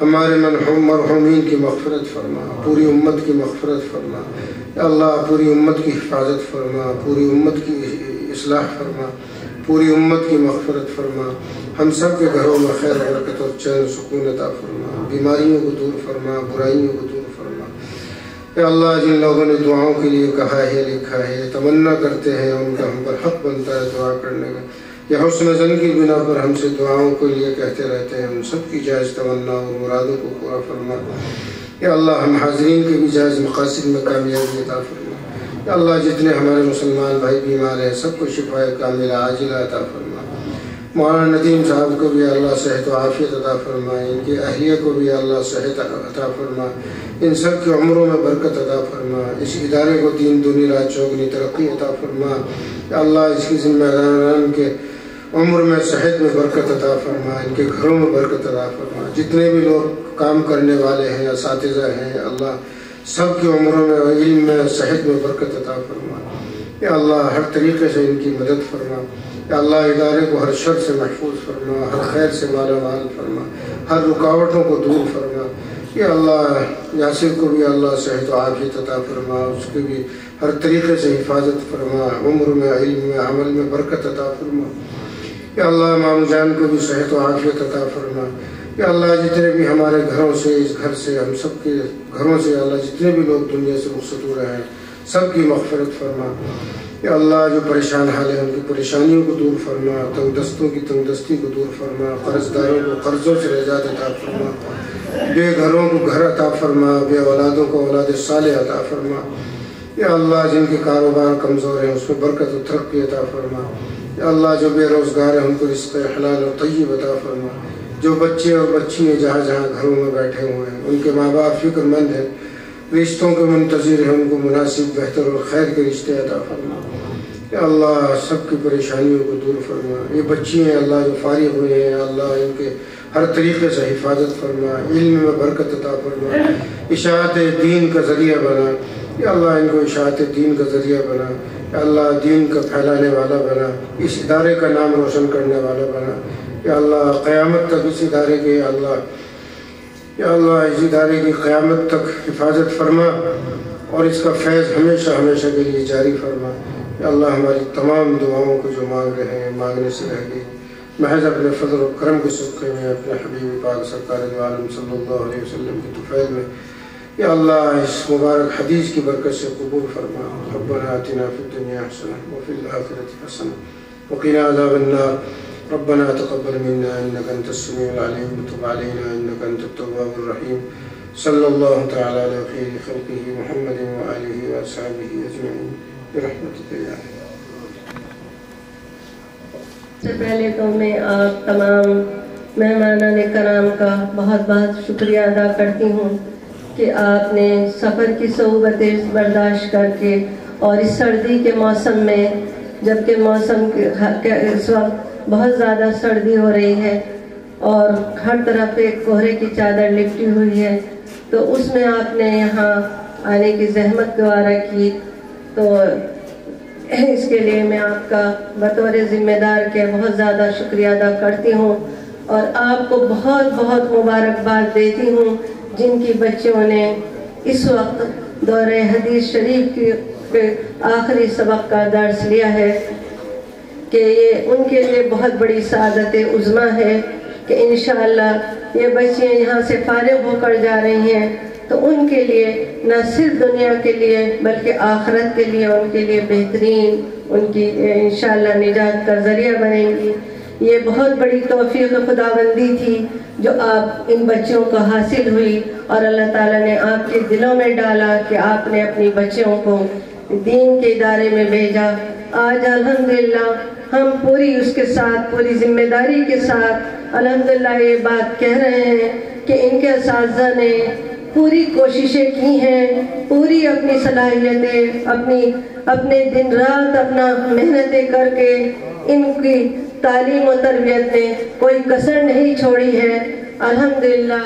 ہمارے مرحومین کی مغفرت فرما، پوری امت کی مغفرت فرما۔ اے اللہ پوری امت کی حفاظت فرما، پوری امت کی اصلاح فرما، پوری امت کی مغفرت فرما۔ ہم سب کے گھروں میں خیر برکت اور چین سکون عطا فرما، بیماریوں کو دور فرما، برائیوں کو دور فرما۔ اے اللہ جن لوگوں نے دعاؤں کے لیے کہا ہے، لکھا ہے، تمنا کرتے ہیں، ان کا ہم پر حق بنتا ہے دعا کرنے کا، یا حسن ظن کی بنا پر ہم سے دعاؤں کے لیے کہتے رہتے ہیں، ان سب کی جائز تمنا اور مرادوں کو پورا فرما۔ یا اللہ ہم حاضرین کے بھی جائز مقاصد میں کامیابی عطا فرما۔ یا اللہ جتنے ہمارے مسلمان بھائی بیمار ہیں سب کو شفا کاملہ عاجلہ عطا فرما۔ مولانا ندیم صاحب کو بھی اللہ صحت و عافیت عطا فرمائے، ان کی اہلیہ کو بھی اللہ صحت عطا فرما، ان سب کی عمروں میں برکت عطا فرما، اس ادارے کو دین دنی رات چوگنی ترقی عطا فرما۔ یا اللہ اس کی ذمہ داران کے عمر میں صحت میں برکت عطا فرما، ان کے گھروں میں برکت عطا فرما۔ جتنے بھی لوگ کام کرنے والے ہیں، اساتذہ ہیں، اللہ سب کی عمروں میں علم میں صحت میں برکت عطا فرما۔ یا اللہ ہر طریقے سے ان کی مدد فرما۔ یا اللہ ادارے کو ہر شر سے محفوظ فرما، ہر خیر سے مالا مال فرما، ہر رکاوٹوں کو دور فرما۔ یا اللہ یاسر کو بھی اللہ صحت و عافیت عطا فرما، اس کی بھی ہر طریقے سے حفاظت فرما، عمر میں علم میں عمل میں برکت عطا فرما۔ یا اللہ مامو جان کو بھی صحت و عافیت عطا فرما۔ یا اللہ جتنے بھی ہمارے گھروں سے، اس گھر سے، ہم سب کے گھروں سے اللہ جتنے بھی لوگ دنیا سے رخصت ہو رہے ہیں سب کی مغفرت فرما۔ یا اللہ جو پریشان حال ہیں ان کی پریشانیوں کو دور فرما، تنگ دستوں کی تنگ دستی کو دور فرما، قرض داروں کو قرضوں سے نجات عطا فرما، بے گھروں کو گھر عطا فرما، بے اولادوں کو اولاد صالح عطا فرما۔ یا اللہ جن کے کاروبار کمزور ہیں اس میں برکت و ترقی عطا فرما۔ یا اللہ جو بے روزگار ہیں ان کو رزق حلال اور طیب عطا فرما۔ جو بچے اور بچیاں جہاں جہاں گھروں میں بیٹھے ہوئے ہیں ان کے ماں باپ فکر مند ہیں، رشتوں کے منتظر ہیں، ان کو مناسب بہتر اور خیر کے رشتے عطا فرما۔ یا اللہ سب کی پریشانیوں کو دور فرما۔ یہ بچی ہیں اللہ جو فارغ ہوئے ہیں اللہ ان کے ہر طریقے سے حفاظت فرما، علم میں برکت عطا فرما، اشاعت دین کا ذریعہ بنا۔ یا اللہ ان کو اشاعت دین کا ذریعہ بنا، یا اللہ دین کا پھیلانے والا بنا، اس ادارے کا نام روشن کرنے والا بنا۔ یا اللہ قیامت تک اس ادارے کے یا اللہ اس ادارے کی قیامت تک حفاظت فرما اور اس کا فیض ہمیشہ ہمیشہ کے لیے جاری فرما۔ یا اللہ ہماری تمام دعاؤں کو جو مانگ رہے ہیں مانگنے سے رہ گئی، محض اپنے فضل و کرم کے صدقے میں اپنے حبیب پاک سرکار دو عالم صلی اللہ علیہ وسلم کی طفیل میں یا اللہ اس مبارک حدیث کی برکت سے قبول فرما۔ ربنا آتنا فی الدنیا حسنہ وفی الآخرۃ حسنہ وقنا عذاب النار۔ ربنا تقبل منا انك انت السميع العليم وتب علينا انك انت التواب الرحيم۔ صلی اللہ تعالی علی خیر خلقہ محمد وآلہ وصحبہ اجمعین برحمتک یا سب سے پہلے تو میں آپ تمام مہمانان کرام کا بہت بہت شکریہ ادا کرتی ہوں کہ آپ نے سفر کی صعوبتیں برداشت کر کے اور اس سردی کے موسم میں، جبکہ موسم اس وقت بہت زیادہ سردی ہو رہی ہے اور ہر طرف ایک کوہرے کی چادر لپٹی ہوئی ہے، تو اس میں آپ نے یہاں آنے کی زحمت گوارا کی، تو اس کے لیے میں آپ کا بطور ذمہ دار کے بہت زیادہ شکریہ ادا کرتی ہوں اور آپ کو بہت بہت مبارکباد دیتی ہوں جن کی بچوں نے اس وقت دورہ حدیث شریف کے آخری سبق کا درس لیا ہے، کہ یہ ان کے لیے بہت بڑی سعادت عظمیٰ ہے کہ انشاءاللہ یہ بچیاں یہاں سے فارغ ہو کر جا رہی ہیں تو ان کے لیے نہ صرف دنیا کے لیے بلکہ آخرت کے لیے ان کے لیے بہترین ان کی انشاءاللہ نجات کا ذریعہ بنیں گی۔ یہ بہت بڑی توفیق خداوندی تھی جو آپ ان بچوں کو حاصل ہوئی، اور اللہ تعالیٰ نے آپ کے دلوں میں ڈالا کہ آپ نے اپنی بچوں کو دین کے ادارے میں بھیجا۔ آج الحمدللہ ہم پوری اس کے ساتھ، پوری ذمہ داری کے ساتھ الحمدللہ یہ بات کہہ رہے ہیں کہ ان کے اساتذہ نے پوری کوششیں کی ہیں، پوری اپنی صلاحیتیں، اپنے دن رات اپنا محنتیں کر کے ان کی تعلیم و تربیت میں کوئی کسر نہیں چھوڑی ہے۔ الحمدللہ